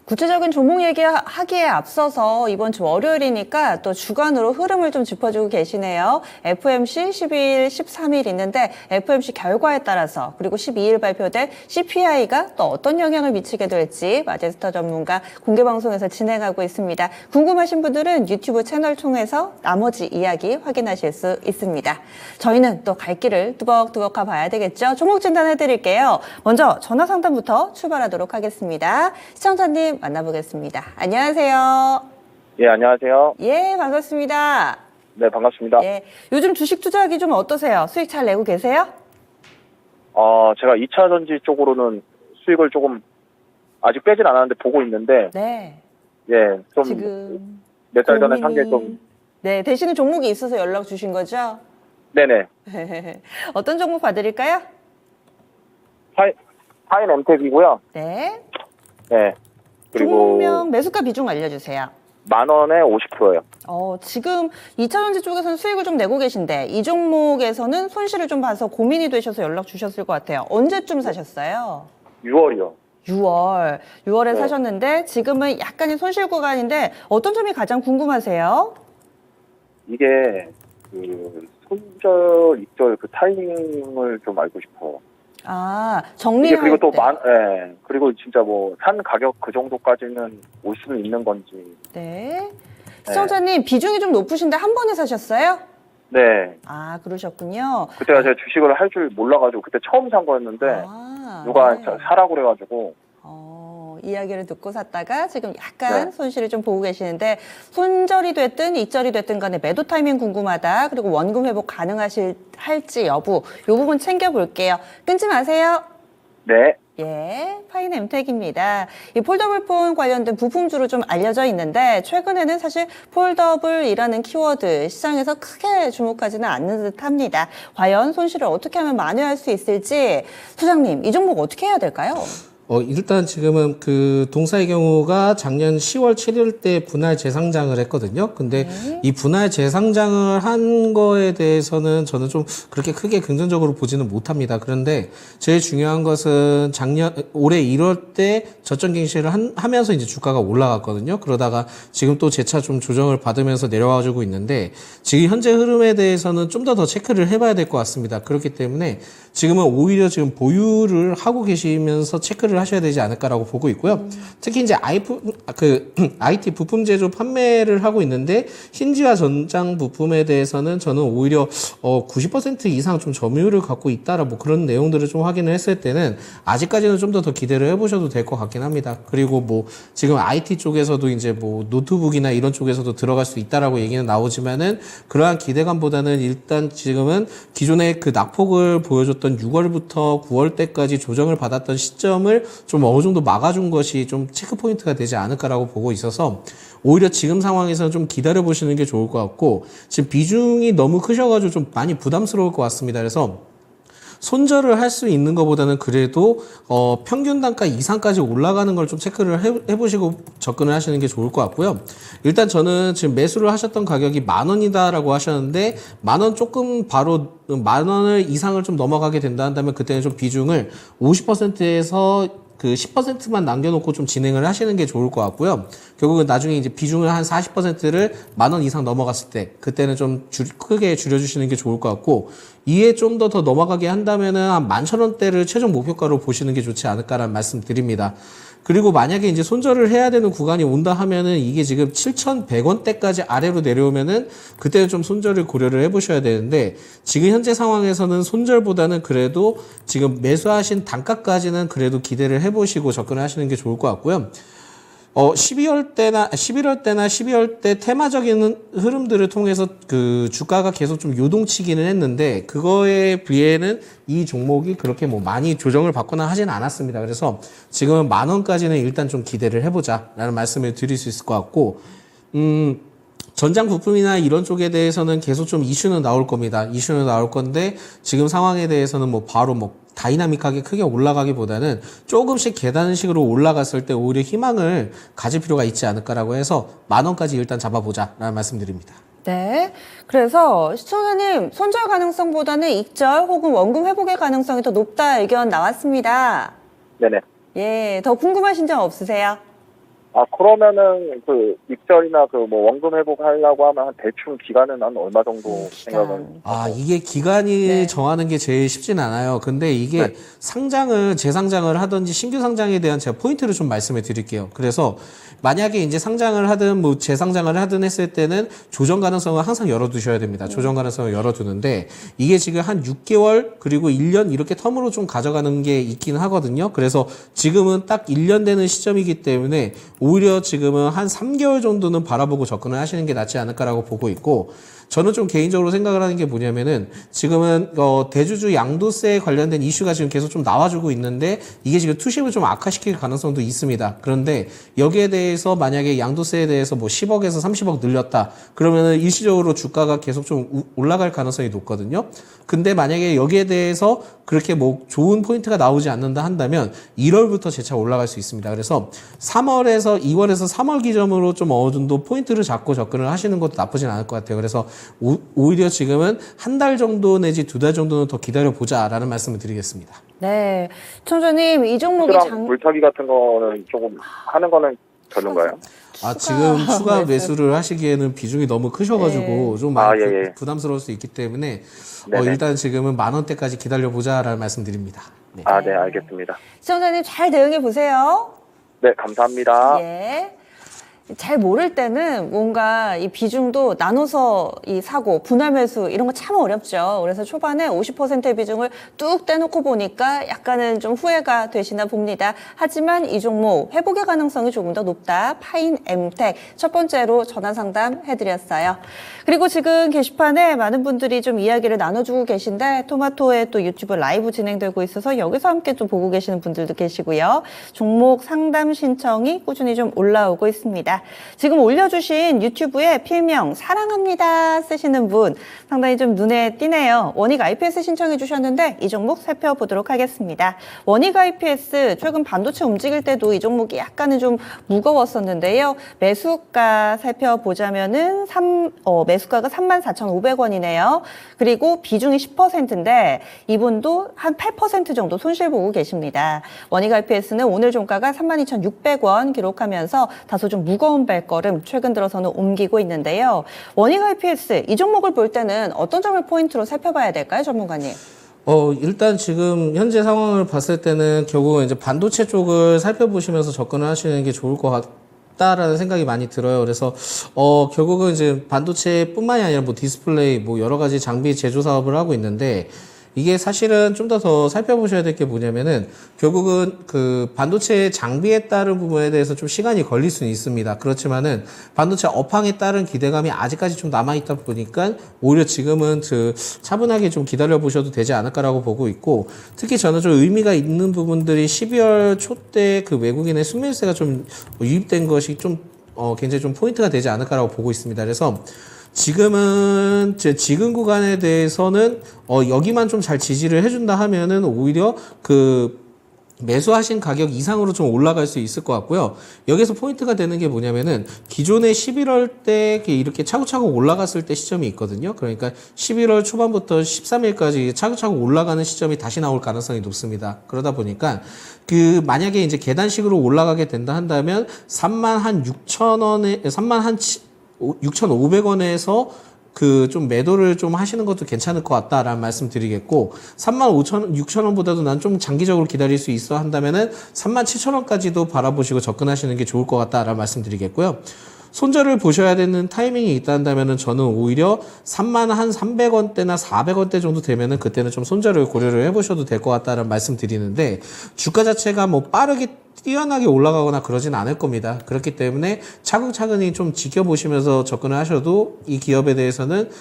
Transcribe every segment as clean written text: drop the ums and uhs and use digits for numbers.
구체적인 종목 얘기하기에 앞서서 이번 주 월요일이니까 또 주간으로 흐름을 좀 짚어주고 계시네요. FOMC 12일, 13일 있는데 FOMC 결과에 따라서 그리고 12일 발표될 CPI가 또 어떤 영향을 미치게 될지 마제스터 전문가 공개방송에서 진행하고 있습니다. 궁금하신 분들은 유튜브 채널 통해서 나머지 이야기 확인하실 수 있습니다. 저희는 또 갈 길을 뚜벅뚜벅 가봐야 되겠죠. 종목 진단해드릴게요. 먼저 전화 상담부터 출발하도록 하겠습니다. 시청자님 만나보겠습니다. 안녕하세요. 예, 안녕하세요. 예, 반갑습니다. 네, 반갑습니다. 예, 요즘 주식 투자하기 좀 어떠세요? 수익 잘 내고 계세요? 제가 2차 전지 쪽으로는 수익을 조금 아직 빼진 않았는데 보고 있는데, 네. 예, 좀 지금 몇 달 전에 산 게 좀, 네, 되시는 종목이 있어서 연락 주신 거죠? 네네. 어떤 종목 봐드릴까요? 파인 엠텍이고요. 네. 네. 그리고 종목명 매수가 비중 알려주세요. 10,000원에 50%예요. 지금 2차 전지 쪽에서는 수익을 좀 내고 계신데 이 종목에서는 손실을 좀 봐서 고민이 되셔서 연락 주셨을 것 같아요. 언제쯤 사셨어요? 6월이요. 6월에 네. 사셨는데 지금은 약간의 손실 구간인데 어떤 점이 가장 궁금하세요? 이게 손절, 입절 그 타이밍을 좀 알고 싶어요. 이게 정리할 그리고 또 때. 예, 그리고 진짜 뭐 산 가격 그 정도까지는 올 수는 있는 건지. 네. 시청자님 비중이 좀 높으신데 한 번에 사셨어요? 네. 그러셨군요. 그때가 제가 주식을 할 줄 몰라가지고 그때 처음 산 거였는데 누가 네. 사라고 그래가지고. 이야기를 듣고 샀다가 지금 약간 네. 손실을 좀 보고 계시는데 손절이 됐든 입절이 됐든 간에 매도 타이밍 궁금하다. 그리고 원금 회복 할지 여부 이 부분 챙겨볼게요. 끊지 마세요. 네. 예, 파인 엠텍입니다. 이 폴더블폰 관련된 부품주로 좀 알려져 있는데 최근에는 사실 폴더블이라는 키워드 시장에서 크게 주목하지는 않는 듯합니다. 과연 손실을 어떻게 하면 만회할 수 있을지 소장님 이 종목 어떻게 해야 될까요? 일단 지금은 그 동사의 경우가 작년 10월 7일 때 분할 재상장을 했거든요. 근데 이 분할 재상장을 한 거에 대해서는 저는 좀 그렇게 크게 긍정적으로 보지는 못합니다. 그런데 제일 중요한 것은 올해 1월 때 저점 갱신을 하면서 이제 주가가 올라갔거든요. 그러다가 지금 또 재차 좀 조정을 받으면서 내려와주고 있는데 지금 현재 흐름에 대해서는 좀 더 체크를 해봐야 될 것 같습니다. 그렇기 때문에 지금은 오히려 지금 보유를 하고 계시면서 체크를 하셔야 되지 않을까라고 보고 있고요. 특히 이제 IT 부품 제조 판매를 하고 있는데 힌지와 전장 부품에 대해서는 저는 오히려 90% 이상 좀 점유율을 갖고 있다라 뭐 그런 내용들을 좀 확인을 했을 때는 아직까지는 좀 더 기대를 해보셔도 될 것 같긴 합니다. 그리고 뭐 지금 IT 쪽에서도 이제 뭐 노트북이나 이런 쪽에서도 들어갈 수 있다라고 얘기는 나오지만은 그러한 기대감보다는 일단 지금은 기존의 그 낙폭을 보여줬던 6월부터 9월 때까지 조정을 받았던 시점을 좀 어느 정도 막아준 것이 좀 체크 포인트가 되지 않을까라고 보고 있어서 오히려 지금 상황에서는 좀 기다려 보시는 게 좋을 것 같고 지금 비중이 너무 크셔가지고 좀 많이 부담스러울 것 같습니다. 그래서 손절을 할 수 있는 것보다는 그래도 평균 단가 이상까지 올라가는 걸 좀 체크를 해보시고 접근을 하시는 게 좋을 것 같고요. 일단 저는 지금 매수를 하셨던 가격이 10,000원이다라고 하셨는데 10,000원 조금 바로 10,000원을 이상을 좀 넘어가게 된다 한다면 그때는 좀 비중을 50%에서 그 10%만 남겨놓고 좀 진행을 하시는 게 좋을 것 같고요. 결국은 나중에 이제 비중을 한 40%를 10,000원 이상 넘어갔을 때 그때는 좀 크게 줄여주시는 게 좋을 것 같고 이에 좀 더 넘어가게 한다면은 한 11,000원대를 최종 목표가로 보시는 게 좋지 않을까라는 말씀 드립니다. 그리고 만약에 이제 손절을 해야 되는 구간이 온다 하면은 이게 지금 7,100원대까지 아래로 내려오면은 그때는 좀 손절을 고려를 해보셔야 되는데 지금 현재 상황에서는 손절보다는 그래도 지금 매수하신 단가까지는 그래도 기대를 해보시고 접근을 하시는 게 좋을 것 같고요. 11월 때나 12월 때 테마적인 흐름들을 통해서 그 주가가 계속 좀 요동치기는 했는데 그거에 비해는 이 종목이 그렇게 뭐 많이 조정을 받거나 하지는 않았습니다. 그래서 지금은 10,000원까지는 일단 좀 기대를 해보자라는 말씀을 드릴 수 있을 것 같고, 전장 부품이나 이런 쪽에 대해서는 계속 좀 이슈는 나올 겁니다. 이슈는 나올 건데 지금 상황에 대해서는 뭐 바로 뭐 다이나믹하게 크게 올라가기보다는 조금씩 계단식으로 올라갔을 때 오히려 희망을 가질 필요가 있지 않을까라고 해서 10,000원까지 일단 잡아보자라는 말씀드립니다. 네. 그래서 시청자님 손절 가능성보다는 익절 혹은 원금 회복의 가능성이 더 높다 의견 나왔습니다. 네네. 예, 더 궁금하신 점 없으세요? 그러면은 그 익절이나 그 뭐 원금 회복하려고 하면 한 대충 기간은 한 얼마 정도 생각은? 이게 기간이 네. 정하는 게 제일 쉽진 않아요. 근데 이게 재상장을 하든지 신규 상장에 대한 제가 포인트를 좀 말씀을 드릴게요. 그래서 만약에 이제 상장을 하든 뭐 재상장을 하든 했을 때는 조정 가능성을 항상 열어두셔야 됩니다. 조정 가능성을 열어두는데 이게 지금 한 6개월 그리고 1년 이렇게 텀으로 좀 가져가는 게 있긴 하거든요. 그래서 지금은 딱 1년 되는 시점이기 때문에 오히려 지금은 한 3개월 정도는 바라보고 접근을 하시는 게 낫지 않을까라고 보고 있고 저는 좀 개인적으로 생각을 하는 게 뭐냐면은 지금은 대주주 양도세에 관련된 이슈가 지금 계속 좀 나와주고 있는데 이게 지금 투심을 좀 악화시킬 가능성도 있습니다. 그런데 여기에 대해서 만약에 양도세에 대해서 뭐 10억에서 30억 늘렸다 그러면은 일시적으로 주가가 계속 좀 올라갈 가능성이 높거든요. 근데 만약에 여기에 대해서 그렇게 뭐 좋은 포인트가 나오지 않는다 한다면 1월부터 재차 올라갈 수 있습니다. 그래서 3월에서 2월에서 3월 기점으로 좀 어느 정도 포인트를 잡고 접근을 하시는 것도 나쁘진 않을 것 같아요. 그래서 오히려 지금은 한 달 정도 내지 2달 정도는 더 기다려보자라는 말씀을 드리겠습니다. 네. 총조님, 이 종목이 물타기 같은 거는 조금 하는 거는 별론가요? 지금 추가 매수를 하시기에는 비중이 너무 크셔가지고 좀 많이 부담스러울 수 있기 때문에 일단 지금은 10,000원대까지 기다려보자라는 말씀드립니다. 네. 네, 알겠습니다. 시청자님 잘 대응해 보세요. 네, 감사합니다. 예. 잘 모를 때는 뭔가 이 비중도 나눠서 이 사고, 분할 매수 이런 거 참 어렵죠. 그래서 초반에 50%의 비중을 뚝 떼놓고 보니까 약간은 좀 후회가 되시나 봅니다. 하지만 이 종목 회복의 가능성이 조금 더 높다. 파인 엠텍 첫 번째로 전화 상담 해드렸어요. 그리고 지금 게시판에 많은 분들이 좀 이야기를 나눠주고 계신데 토마토의 또 유튜브 라이브 진행되고 있어서 여기서 함께 좀 보고 계시는 분들도 계시고요. 종목 상담 신청이 꾸준히 좀 올라오고 있습니다. 지금 올려주신 유튜브에 필명 사랑합니다 쓰시는 분 상당히 좀 눈에 띄네요. 원익 IPS 신청해 주셨는데 이 종목 살펴보도록 하겠습니다. 원익 IPS 최근 반도체 움직일 때도 이 종목이 약간은 좀 무거웠었는데요. 매수가 살펴보자면은 매수가가 34,500원이네요. 그리고 비중이 10%인데 이분도 한 8% 정도 손실 보고 계십니다. 원익 IPS는 오늘 종가가 32,600원 기록하면서 다소 좀 무거운 발걸음 최근 들어서는 옮기고 있는데요. 원익 IPS 이 종목을 볼 때는 어떤 점을 포인트로 살펴봐야 될까요, 전문가님? 일단 지금 현재 상황을 봤을 때는 결국은 이제 반도체 쪽을 살펴보시면서 접근을 하시는 게 좋을 것 같다라는 생각이 많이 들어요. 그래서 결국은 이제 반도체뿐만이 아니라 뭐 디스플레이 뭐 여러 가지 장비 제조 사업을 하고 있는데 이게 사실은 좀 더 살펴보셔야 될 게 뭐냐면은 결국은 그 반도체 장비에 따른 부분에 대해서 좀 시간이 걸릴 수는 있습니다. 그렇지만은 반도체 업황에 따른 기대감이 아직까지 좀 남아있다 보니까 오히려 지금은 차분하게 좀 기다려 보셔도 되지 않을까라고 보고 있고 특히 저는 좀 의미가 있는 부분들이 12월 초 때 그 외국인의 순매수세가 좀 유입된 것이 좀 굉장히 좀 포인트가 되지 않을까라고 보고 있습니다. 그래서 지금은 지금 구간에 대해서는 여기만 좀 잘 지지를 해준다 하면은 오히려 그 매수하신 가격 이상으로 좀 올라갈 수 있을 것 같고요. 여기서 포인트가 되는 게 뭐냐면은 기존에 11월 때 이렇게 차곡차곡 올라갔을 때 시점이 있거든요. 그러니까 11월 초반부터 13일까지 차곡차곡 올라가는 시점이 다시 나올 가능성이 높습니다. 그러다 보니까 만약에 이제 계단식으로 올라가게 된다 한다면 36,500원에서 좀 매도를 좀 하시는 것도 괜찮을 것 같다라는 말씀 드리겠고 35,000-6,000원보다도 난 좀 장기적으로 기다릴 수 있어 한다면은 37,000원까지도 바라보시고 접근하시는 게 좋을 것 같다라는 말씀 드리겠고요. 손절을 보셔야 되는 타이밍이 있다 한다면은 저는 오히려 31,300원대나 400원대 정도 되면은 그때는 좀 손절을 고려를 해보셔도 될 것 같다는 말씀 드리는데 주가 자체가 뭐 빠르게 뛰어나게 올라가거나 그러진 않을 겁니다. 그렇기 때문에 차근차근히 좀 지켜보시면서 접근을 하셔도 이 기업에 대해서는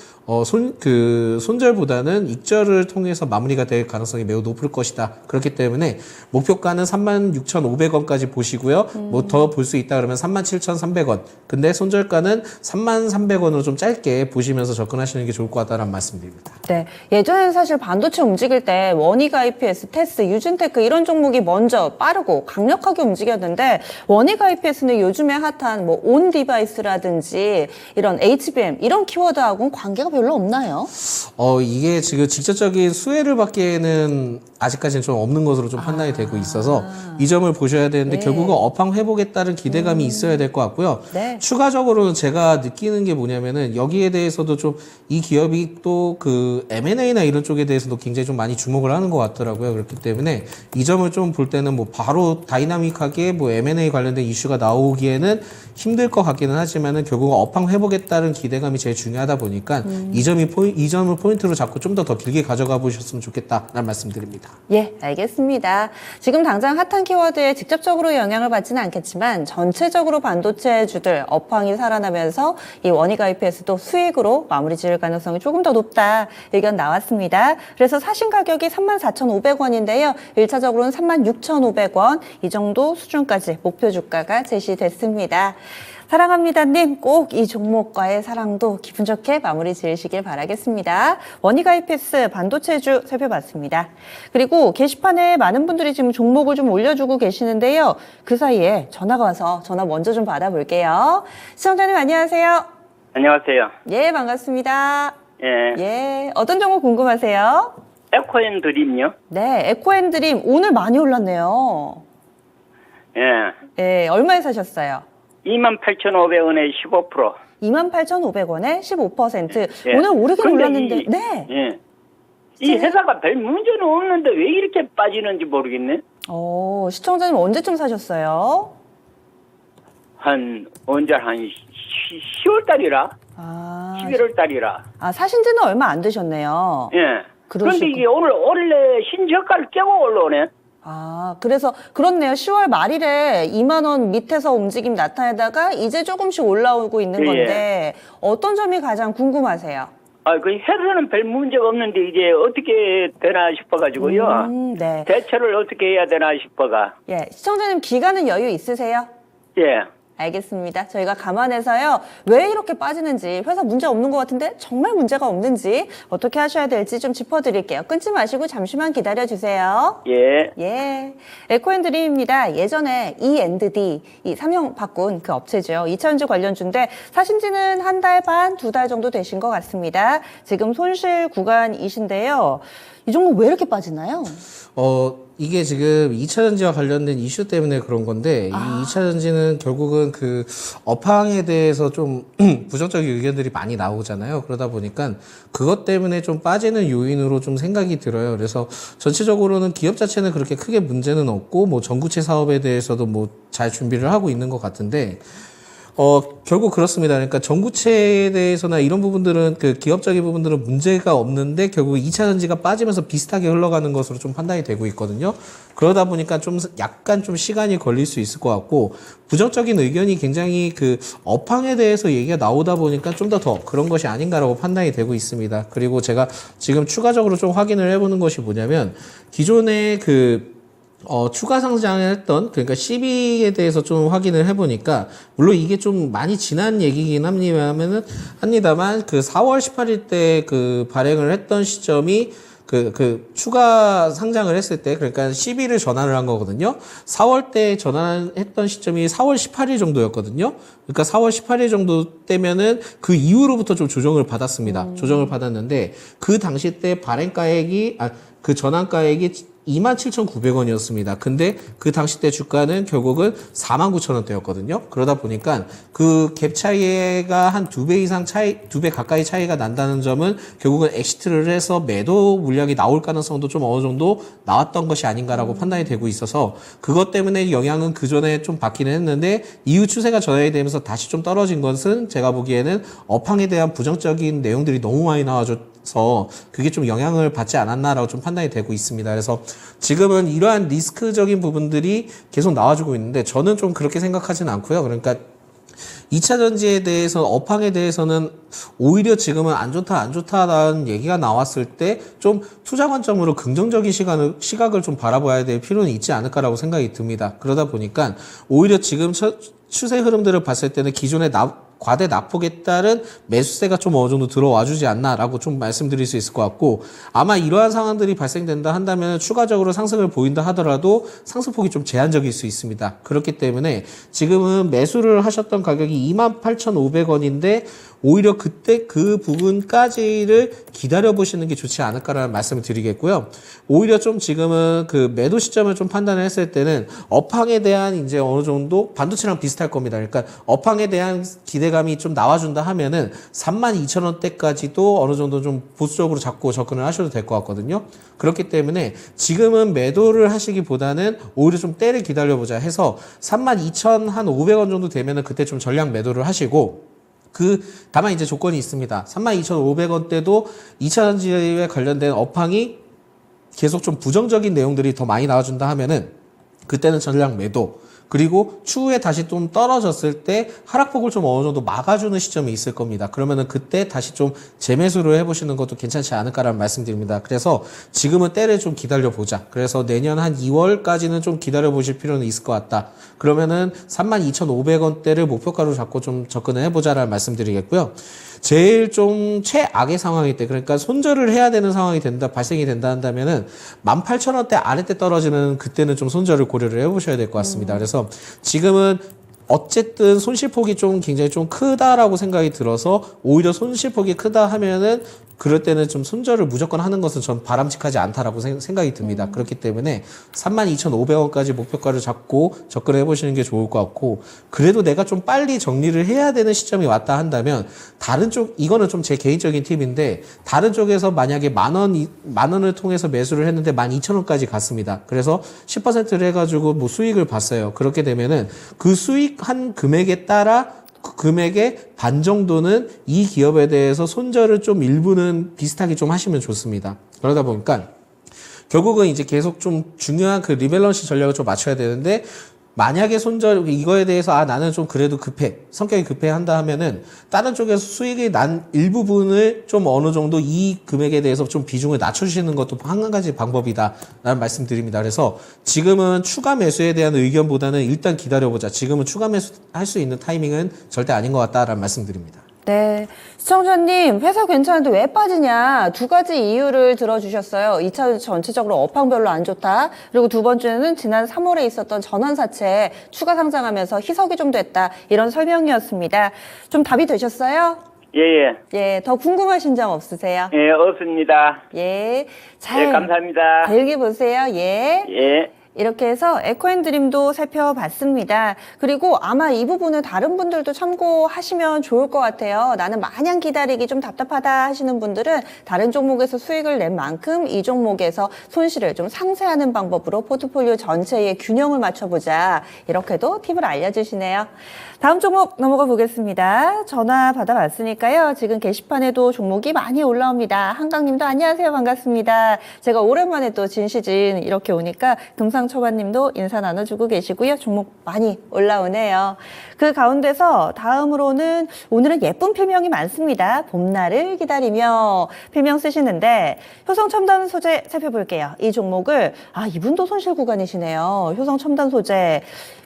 손절보다는 익절을 통해서 마무리가 될 가능성이 매우 높을 것이다. 그렇기 때문에 목표가는 36,500원까지 보시고요. 뭐 더 볼 수 있다 그러면 37,300원. 근데 손절가는 33,300원으로 좀 짧게 보시면서 접근하시는 게 좋을 것 같다는 말씀드립니다. 네. 예전에는 사실 반도체 움직일 때 원익 IPS, 테스, 유진테크 이런 종목이 먼저 빠르고 강력한 강력하게 움직였는데 원익 IPS는 요즘에 핫한 뭐 온 디바이스라든지 이런 HBM 이런 키워드하고는 관계가 별로 없나요? 이게 지금 직접적인 수혜를 받기에는 아직까지는 좀 없는 것으로 좀 판단이 되고 있어서 이 점을 보셔야 되는데 네. 결국은 업황 회복에 따른 기대감이 있어야 될 것 같고요. 네. 추가적으로는 제가 느끼는 게 뭐냐면은 여기에 대해서도 좀 이 기업이 또 그 M&A나 이런 쪽에 대해서도 굉장히 좀 많이 주목을 하는 것 같더라고요. 그렇기 때문에 이 점을 좀 볼 때는 뭐 바로 다이나믹하게 뭐 M&A 관련된 이슈가 나오기에는 힘들 것 같기는 하지만은 결국은 업황 회복에 따른 기대감이 제일 중요하다 보니까 이 점을 포인트로 잡고 좀 더 길게 가져가 보셨으면 좋겠다라는 말씀드립니다. 예, 알겠습니다. 지금 당장 핫한 키워드에 직접적으로 영향을 받지는 않겠지만 전체적으로 반도체주들 업황이 살아나면서 이 원익 IPS도 수익으로 마무리 지을 가능성이 조금 더 높다 의견 나왔습니다. 그래서 사신 가격이 34,500원인데요. 1차적으로는 36,500원 이 정도 수준까지 목표 주가가 제시됐습니다. 사랑합니다님 꼭 이 종목과의 사랑도 기분 좋게 마무리 지으시길 바라겠습니다. 원익 IPS 반도체주 살펴봤습니다. 그리고 게시판에 많은 분들이 지금 종목을 좀 올려주고 계시는데요. 그 사이에 전화가 와서 전화 먼저 좀 받아볼게요. 시청자님 안녕하세요. 안녕하세요. 예, 반갑습니다. 예. 예, 어떤 종목 궁금하세요? 에코앤 드림요? 네, 에코앤드림 오늘 많이 올랐네요. 예. 예, 얼마에 사셨어요? 28,500원에 15%. 28,500원에 15%. 예. 오늘 오르긴 근데 올랐는데, 이- 네. 예. 이 회사가 별 문제는 없는데 왜 이렇게 빠지는지 모르겠네. 시청자님 언제쯤 사셨어요? 언제 한 10월 달이라? 아, 11월 달이라. 사신 지는 얼마 안 되셨네요. 예. 그러시군. 그런데 이게 오늘 원래 신저가를 깨고 올라오네. 그래서 그렇네요. 10월 말일에 2만 원 밑에서 움직임 나타내다가 이제 조금씩 올라오고 있는 예. 건데 어떤 점이 가장 궁금하세요? 그 회사는 별 문제가 없는데 이제 어떻게 되나 싶어가지고요. 네. 대처를 어떻게 해야 되나 싶어가. 예, 시청자님 기간은 여유 있으세요? 예. 알겠습니다. 저희가 감안해서요. 왜 이렇게 빠지는지, 회사 문제 없는 것 같은데 정말 문제가 없는지 어떻게 하셔야 될지 좀 짚어드릴게요. 끊지 마시고 잠시만 기다려주세요. 예. 예. 에코앤드림입니다. 예전에 E&D, 이 사명 바꾼 그 업체죠. 2차전지 관련주인데 사신 지는 한 달 반, 2달 정도 되신 것 같습니다. 지금 손실 구간이신데요. 이 종목 왜 이렇게 빠지나요? 이게 지금 2차전지와 관련된 이슈 때문에 그런 건데, 이 2차전지는 결국은 그 업황에 대해서 좀 부정적인 의견들이 많이 나오잖아요. 그러다 보니까 그것 때문에 좀 빠지는 요인으로 좀 생각이 들어요. 그래서 전체적으로는 기업 자체는 그렇게 크게 문제는 없고, 뭐 전구체 사업에 대해서도 뭐 잘 준비를 하고 있는 것 같은데, 결국 그렇습니다. 그러니까 전구체에 대해서나 이런 부분들은 그 기업적인 부분들은 문제가 없는데 결국 2차 전지가 빠지면서 비슷하게 흘러가는 것으로 좀 판단이 되고 있거든요. 그러다 보니까 좀 약간 좀 시간이 걸릴 수 있을 것 같고 부정적인 의견이 굉장히 그 업황에 대해서 얘기가 나오다 보니까 좀 더 그런 것이 아닌가라고 판단이 되고 있습니다. 그리고 제가 지금 추가적으로 좀 확인을 해보는 것이 뭐냐면 기존에 추가 상장을 했던, 그러니까 12에 대해서 좀 확인을 해보니까, 물론 이게 좀 많이 지난 얘기긴 합니다만, 그 4월 18일 때 그 발행을 했던 시점이 추가 상장을 했을 때, 그러니까 12를 전환을 한 거거든요. 4월 때 전환했던 시점이 4월 18일 정도였거든요. 그러니까 4월 18일 정도 때면은 그 이후로부터 좀 조정을 받았습니다. 조정을 받았는데, 그 당시 때 발행가액이, 그 전환가액이 27,900원이었습니다. 근데 그 당시 때 주가는 결국은 49,000원대였거든요. 그러다 보니까 그 갭 차이가 한 2배 이상 2배 가까이 차이가 난다는 점은 결국은 엑시트를 해서 매도 물량이 나올 가능성도 좀 어느 정도 나왔던 것이 아닌가라고 판단이 되고 있어서 그것 때문에 영향은 그 전에 좀 받기는 했는데 이후 추세가 전환이 되면서 다시 좀 떨어진 것은 제가 보기에는 업황에 대한 부정적인 내용들이 너무 많이 나와줘서 그게 좀 영향을 받지 않았나라고 좀 판단이 되고 있습니다. 그래서 지금은 이러한 리스크적인 부분들이 계속 나와주고 있는데 저는 좀 그렇게 생각하지는 않고요. 그러니까 2차 전지에 대해서 업황에 대해서는 오히려 지금은 안 좋다라는 얘기가 나왔을 때 좀 투자 관점으로 긍정적인 시각을 좀 바라봐야 될 필요는 있지 않을까라고 생각이 듭니다. 그러다 보니까 오히려 지금 추세 흐름들을 봤을 때는 기존에 과대 낙폭에 따른 매수세가 좀 어느 정도 들어와 주지 않나라고 좀 말씀드릴 수 있을 것 같고, 아마 이러한 상황들이 발생된다 한다면 추가적으로 상승을 보인다 하더라도 상승폭이 좀 제한적일 수 있습니다. 그렇기 때문에 지금은 매수를 하셨던 가격이 28,500원인데 오히려 그때 그 부분까지를 기다려 보시는 게 좋지 않을까라는 말씀을 드리겠고요. 오히려 좀 지금은 그 매도 시점을 좀 판단을 했을 때는 업황에 대한 이제 어느 정도 반도체랑 비슷할 겁니다. 그러니까 업황에 대한 기대감이 좀 나와준다 하면은 32,000원대까지도 어느 정도 좀 보수적으로 잡고 접근을 하셔도 될 것 같거든요. 그렇기 때문에 지금은 매도를 하시기보다는 오히려 좀 때를 기다려보자 해서 32,500원 정도 되면은 그때 좀 전량 매도를 하시고, 다만 이제 조건이 있습니다. 32,500원대도 2차전지에 관련된 업황이 계속 좀 부정적인 내용들이 더 많이 나와준다 하면은 그때는 전량 매도, 그리고 추후에 다시 좀 떨어졌을 때 하락폭을 좀 어느 정도 막아주는 시점이 있을 겁니다. 그러면은 그때 다시 좀 재매수를 해보시는 것도 괜찮지 않을까라는 말씀드립니다. 그래서 지금은 때를 좀 기다려보자. 그래서 내년 한 2월까지는 좀 기다려보실 필요는 있을 것 같다. 그러면은 32,500원대를 목표가로 잡고 좀 접근을 해보자라는 말씀드리겠고요. 제일 좀 최악의 상황일 때, 그러니까 손절을 해야 되는 상황이 발생이 된다 한다면은 18,000원대 아래때 떨어지는 그때는 좀 손절을 고려를 해보셔야 될 것 같습니다. 그래서 지금은 어쨌든 손실폭이 좀 굉장히 좀 크다라고 생각이 들어서, 오히려 손실폭이 크다 하면은 그럴 때는 좀 손절을 무조건 하는 것은 전 바람직하지 않다라고 생각이 듭니다. 그렇기 때문에 32,500원까지 목표가를 잡고 접근을 해보시는 게 좋을 것 같고, 그래도 내가 좀 빨리 정리를 해야 되는 시점이 왔다 한다면 다른 쪽, 이거는 좀 제 개인적인 팁인데, 다른 쪽에서 만약에 만 원을 통해서 매수를 했는데 12,000원까지 갔습니다. 그래서 10%를 해가지고 뭐 수익을 봤어요. 그렇게 되면은 그 수익한 금액에 따라 그 금액의 반 정도는 이 기업에 대해서 손절을 좀 일부는 비슷하게 좀 하시면 좋습니다. 그러다 보니까 결국은 이제 계속 좀 중요한 그 리밸런스 전략을 좀 맞춰야 되는데, 만약에 이거에 대해서 나는 좀 그래도 성격이 급해 한다 하면은 다른 쪽에서 수익이 난 일부분을 좀 어느 정도 이 금액에 대해서 좀 비중을 낮춰주시는 것도 한 가지 방법이다라는 말씀드립니다. 그래서 지금은 추가 매수에 대한 의견보다는 일단 기다려보자. 지금은 추가 매수 할 수 있는 타이밍은 절대 아닌 것 같다라는 말씀드립니다. 네. 시청자님, 회사 괜찮은데 왜 빠지냐? 두 가지 이유를 들어주셨어요. 2차 전체적으로 업황 별로 안 좋다. 그리고 두 번째는 지난 3월에 있었던 전환사채 추가 상장하면서 희석이 좀 됐다. 이런 설명이었습니다. 좀 답이 되셨어요? 예. 예, 더 궁금하신 점 없으세요? 예, 없습니다. 예, 잘 예, 감사합니다. 즐겨보세요. 예. 예. 이렇게 해서 에코앤드림도 살펴봤습니다. 그리고 아마 이 부분은 다른 분들도 참고하시면 좋을 것 같아요. 나는 마냥 기다리기 좀 답답하다 하시는 분들은 다른 종목에서 수익을 낸 만큼 이 종목에서 손실을 좀 상쇄하는 방법으로 포트폴리오 전체의 균형을 맞춰보자. 이렇게도 팁을 알려주시네요. 다음 종목 넘어가 보겠습니다. 전화 받아봤으니까요. 지금 게시판에도 종목이 많이 올라옵니다. 한강님도 안녕하세요. 반갑습니다. 제가 오랜만에 또 진시진 이렇게 오니까 금상초반님도 인사 나눠주고 계시고요. 종목 많이 올라오네요. 그 가운데서 다음으로는 오늘은 예쁜 필명이 많습니다. 봄날을 기다리며 필명 쓰시는데 효성첨단 소재 살펴볼게요. 이 종목을 이분도 손실 구간이시네요. 효성첨단 소재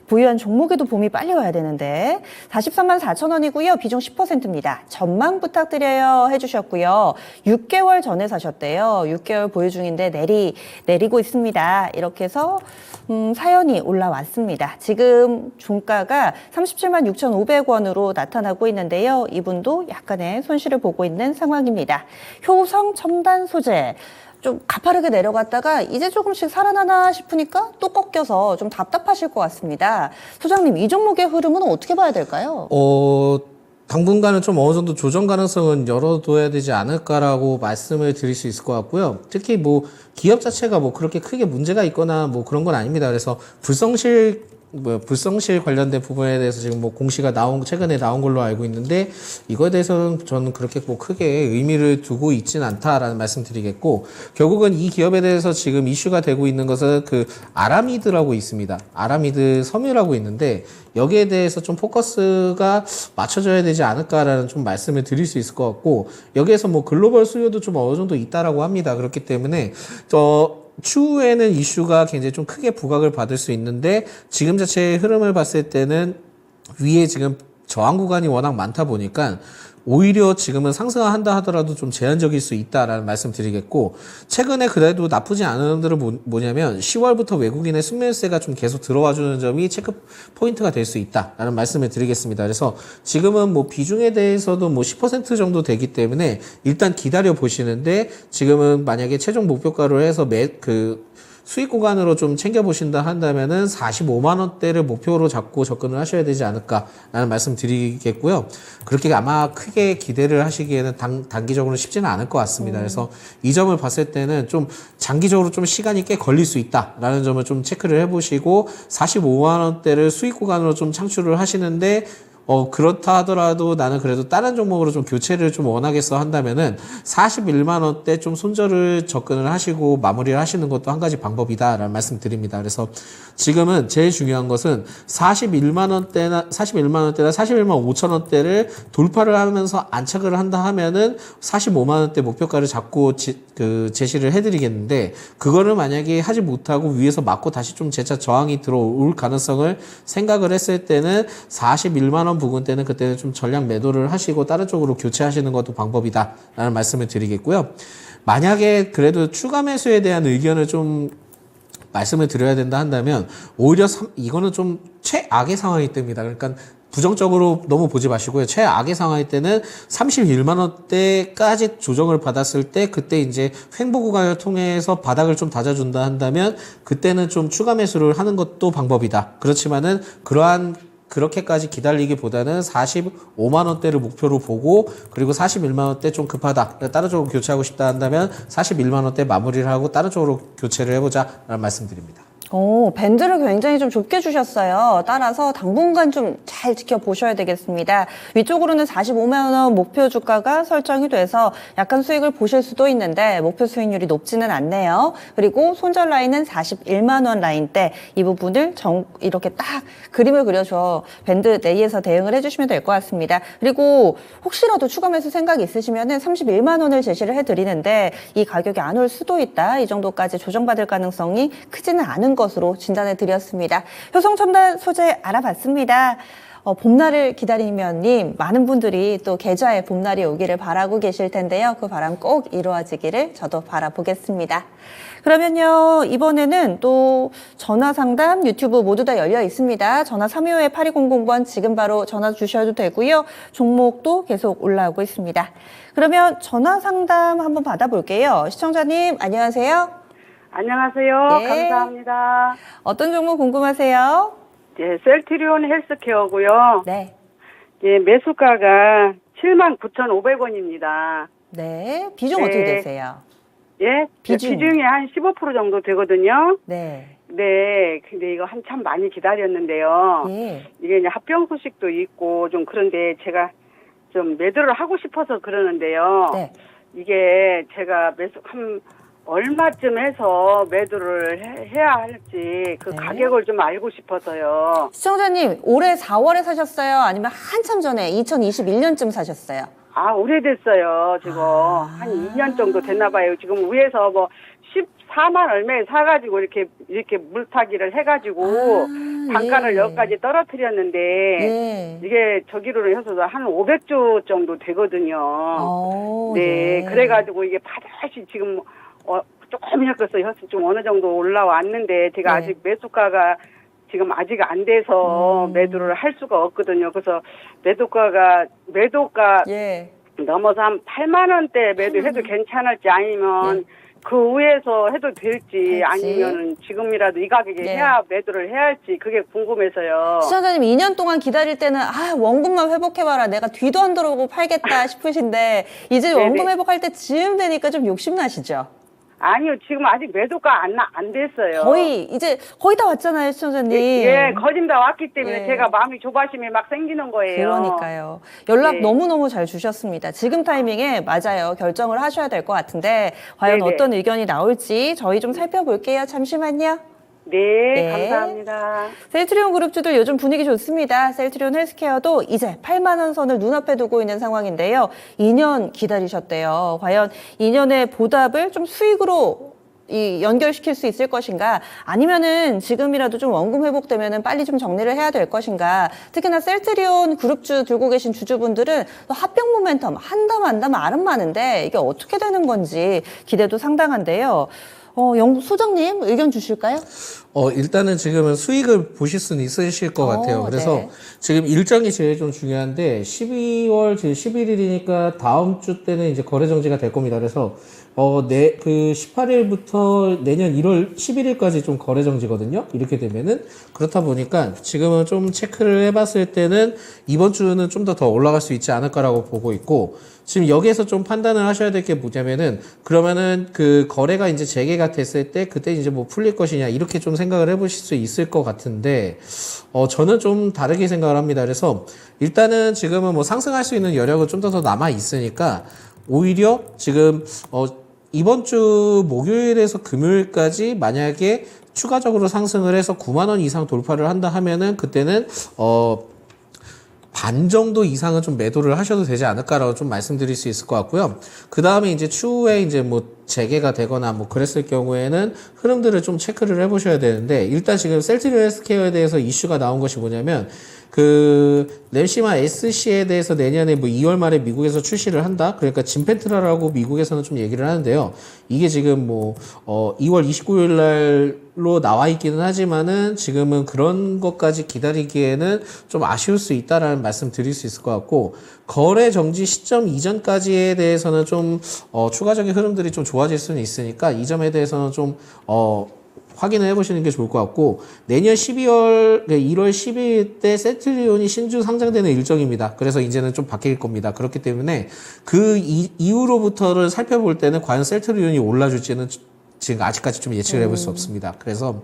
보유한 종목에도 봄이 빨리 와야 되는데 43만 4천 원이고요. 비중 10%입니다. 전망 부탁드려요 해주셨고요. 6개월 전에 사셨대요. 6개월 보유 중인데 내리고 있습니다. 이렇게 해서 사연이 올라왔습니다. 지금 종가가 37만 6,500원으로 나타나고 있는데요. 이분도 약간의 손실을 보고 있는 상황입니다. 효성 첨단 소재. 좀 가파르게 내려갔다가 이제 조금씩 살아나나 싶으니까 또 꺾여서 좀 답답하실 것 같습니다. 소장님, 이 종목의 흐름은 어떻게 봐야 될까요? 당분간은 좀 어느 정도 조정 가능성은 열어둬야 되지 않을까라고 말씀을 드릴 수 있을 것 같고요. 특히 뭐 기업 자체가 뭐 그렇게 크게 문제가 있거나 뭐 그런 건 아닙니다. 그래서 불성실 관련된 부분에 대해서 지금 뭐 공시가 최근에 나온 걸로 알고 있는데, 이거에 대해서는 저는 그렇게 뭐 크게 의미를 두고 있진 않다라는 말씀 드리겠고, 결국은 이 기업에 대해서 지금 이슈가 되고 있는 것은 그 아라미드라고 있습니다. 아라미드 섬유라고 있는데, 여기에 대해서 좀 포커스가 맞춰져야 되지 않을까라는 좀 말씀을 드릴 수 있을 것 같고, 여기에서 뭐 글로벌 수요도 좀 어느 정도 있다라고 합니다. 그렇기 때문에 추후에는 이슈가 굉장히 좀 크게 부각을 받을 수 있는데, 지금 자체의 흐름을 봤을 때는 위에 지금 저항 구간이 워낙 많다 보니까 오히려 지금은 상승한다 하더라도 좀 제한적일 수 있다라는 말씀 드리겠고, 최근에 그래도 나쁘지 않은 점들은 뭐냐면 10월부터 외국인의 숙면세가 좀 계속 들어와 주는 점이 체크 포인트가 될 수 있다라는 말씀을 드리겠습니다. 그래서 지금은 뭐 비중에 대해서도 뭐 10% 정도 되기 때문에 일단 기다려 보시는데, 지금은 만약에 최종 목표가로 해서 수익 구간으로 좀 챙겨보신다 한다면은 45만 원대를 목표로 잡고 접근을 하셔야 되지 않을까라는 말씀 드리겠고요. 그렇게 아마 크게 기대를 하시기에는 단기적으로 쉽지는 않을 것 같습니다. 그래서 이 점을 봤을 때는 좀 장기적으로 좀 시간이 꽤 걸릴 수 있다라는 점을 좀 체크를 해보시고, 45만 원대를 수익 구간으로 좀 창출을 하시는데, 그렇다 하더라도 나는 그래도 다른 종목으로 좀 교체를 좀 원하겠어 한다면은 41만 원대 좀 손절을 접근을 하시고 마무리를 하시는 것도 한 가지 방법이다라는 말씀 드립니다. 그래서 지금은 제일 중요한 것은 41만 원대나 41만 5천 원대를 돌파를 하면서 안착을 한다 하면은 45만 원대 목표가를 잡고 제시를 해드리겠는데, 그거를 만약에 하지 못하고 위에서 맞고 다시 좀 재차 저항이 들어올 가능성을 생각을 했을 때는 41만 원 부분 때는 그때는 좀 전량 매도를 하시고 다른 쪽으로 교체하시는 것도 방법이다라는 말씀을 드리겠고요. 만약에 그래도 추가 매수에 대한 의견을 좀 말씀을 드려야 된다 한다면, 오히려 이거는 좀 최악의 상황이 됩니다. 그러니까 부정적으로 너무 보지 마시고요. 최악의 상황일 때는 31만 원대까지 조정을 받았을 때, 그때 이제 횡보 구간을 통해서 바닥을 좀 다져준다 한다면 그때는 좀 추가 매수를 하는 것도 방법이다. 그렇지만은 그렇게까지 기다리기보다는 45만 원대를 목표로 보고, 그리고 41만 원대 좀 급하다, 다른 쪽으로 교체하고 싶다 한다면 41만 원대 마무리를 하고 다른 쪽으로 교체를 해보자라는 말씀드립니다. 밴드를 굉장히 좀 좁게 주셨어요. 따라서 당분간 좀 잘 지켜보셔야 되겠습니다. 위쪽으로는 45만 원 목표 주가가 설정이 돼서 약간 수익을 보실 수도 있는데 목표 수익률이 높지는 않네요. 그리고 손절 라인은 41만 원 라인대, 이 부분을 이렇게 딱 그림을 그려줘 밴드 내에서 대응을 해주시면 될 것 같습니다. 그리고 혹시라도 추가 매수 생각이 있으시면은 31만 원을 제시를 해드리는데, 이 가격이 안 올 수도 있다, 이 정도까지 조정받을 가능성이 크지는 않은 것으로 진단해 드렸습니다. 효성첨단 소재 알아봤습니다. 봄날을 기다리면님, 많은 분들이 또 계좌에 봄날이 오기를 바라고 계실 텐데요. 그 바람 꼭 이루어지기를 저도 바라보겠습니다. 그러면요, 이번에는 또 전화 상담 유튜브 모두 다 열려 있습니다. 전화 325-8200번 지금 바로 전화 주셔도 되고요. 종목도 계속 올라오고 있습니다. 그러면 전화 상담 한번 받아볼게요. 시청자님 안녕하세요. 안녕하세요. 네. 감사합니다. 어떤 종목 궁금하세요? 예, 셀트리온 헬스케어고요. 네. 예, 매수가가 79,500원입니다. 네. 비중 네. 어떻게 되세요? 예? 비중. 비중이 한 15% 정도 되거든요. 네. 네, 근데 이거 한참 많이 기다렸는데요. 예. 이게 이제 합병 소식도 있고 좀 그런데 제가 좀 매도를 하고 싶어서 그러는데요. 네. 이게 제가 얼마쯤 해서 매도를 해야 할지 그 네. 가격을 좀 알고 싶어서요. 시청자님, 올해 4월에 사셨어요? 아니면 한참 전에 2021년쯤 사셨어요? 아, 오래됐어요. 지금 한 2년 정도 됐나 봐요. 지금 위에서 뭐 14만 얼마에 사가지고 이렇게 물타기를 해가지고 단가를 예. 여기까지 떨어뜨렸는데 예. 이게 저기로 해서 한 500조 정도 되거든요. 네, 예. 그래가지고 이게 바다시 지금 조금 약해서 좀 어느 정도 올라왔는데 제가 네. 아직 매수가가 지금 아직 안 돼서 매도를 할 수가 없거든요. 그래서 매도가 예. 넘어서 한 8만 원대 매도해도 괜찮을지, 아니면 그 위에서 해도 될지, 아니면 지금이라도 이 가격에 네. 매도를 해야 할지 그게 궁금해서요. 시청자님, 2년 동안 기다릴 때는 원금만 회복해봐라, 내가 뒤도 안 돌아보고 팔겠다 싶으신데 이제 네네. 원금 회복할 때 즈음 되니까 좀 욕심나시죠? 아니요, 지금 아직 매도가 안 됐어요. 거의 다 왔잖아요, 시청자님. 예, 거진 다 왔기 때문에 예. 제가 마음이 조바심이 막 생기는 거예요. 그러니까요. 연락 네. 너무너무 잘 주셨습니다. 지금 타이밍에 맞아요. 결정을 하셔야 될 것 같은데 과연 네네. 어떤 의견이 나올지 저희 좀 살펴볼게요. 잠시만요. 네, 네. 감사합니다. 셀트리온 그룹주들 요즘 분위기 좋습니다. 셀트리온 헬스케어도 이제 8만 원 선을 눈앞에 두고 있는 상황인데요. 2년 기다리셨대요. 과연 2년의 보답을 좀 수익으로 연결시킬 수 있을 것인가? 아니면은 지금이라도 좀 원금 회복되면은 빨리 좀 정리를 해야 될 것인가? 특히나 셀트리온 그룹주 들고 계신 주주분들은 또 합병 모멘텀 한담 안담 아름 많은데 이게 어떻게 되는 건지 기대도 상당한데요. 소장님 의견 주실까요? 일단은 지금은 수익을 보실 수는 있으실 것 같아요. 그래서 네. 지금 일정이 제일 좀 중요한데 12월 11일이니까 다음 주 때는 이제 거래 정지가 될 겁니다. 그래서 그 18일부터 내년 1월 11일까지 좀 거래 정지거든요. 이렇게 되면은 그렇다 보니까 지금은 좀 체크를 해봤을 때는 이번 주는 좀 더 올라갈 수 있지 않을까라고 보고 있고 지금 여기에서 좀 판단을 하셔야 될 게 뭐냐면은 그러면은 그 거래가 이제 재개가 됐을 때 그때 이제 뭐 풀릴 것이냐 이렇게 좀 생각을 해보실 수 있을 것 같은데 저는 좀 다르게 생각을 합니다. 그래서 일단은 지금은 뭐 상승할 수 있는 여력은 좀 더 남아 있으니까 오히려 지금 이번 주 목요일에서 금요일까지 만약에 추가적으로 상승을 해서 9만 원 이상 돌파를 한다 하면은 그때는 반 정도 이상은 좀 매도를 하셔도 되지 않을까라고 좀 말씀드릴 수 있을 것 같고요. 그 다음에 이제 추후에 이제 뭐 재개가 되거나 뭐 그랬을 경우에는 흐름들을 좀 체크를 해보셔야 되는데 일단 지금 셀트리온 헬스케어에 대해서 이슈가 나온 것이 뭐냐면 그 램시마 SC에 대해서 내년에 뭐 2월 말에 미국에서 출시를 한다. 그러니까 짐펜트라라고 미국에서는 좀 얘기를 하는데요. 이게 지금 뭐 2월 29일 날로 나와 있기는 하지만은 지금은 그런 것까지 기다리기에는 좀 아쉬울 수 있다라는 말씀 드릴 수 있을 것 같고 거래 정지 시점 이전까지에 대해서는 좀 추가적인 흐름들이 좀 좋아질 수는 있으니까 이 점에 대해서는 좀 확인을 해보시는 게 좋을 것 같고 내년 1월 12일 때 셀트리온이 신주 상장되는 일정입니다. 그래서 이제는 좀 바뀔 겁니다. 그렇기 때문에 그 이후로부터를 살펴볼 때는 과연 셀트리온이 올라줄지는 지금 아직까지 좀 예측을 해볼 수 없습니다. 그래서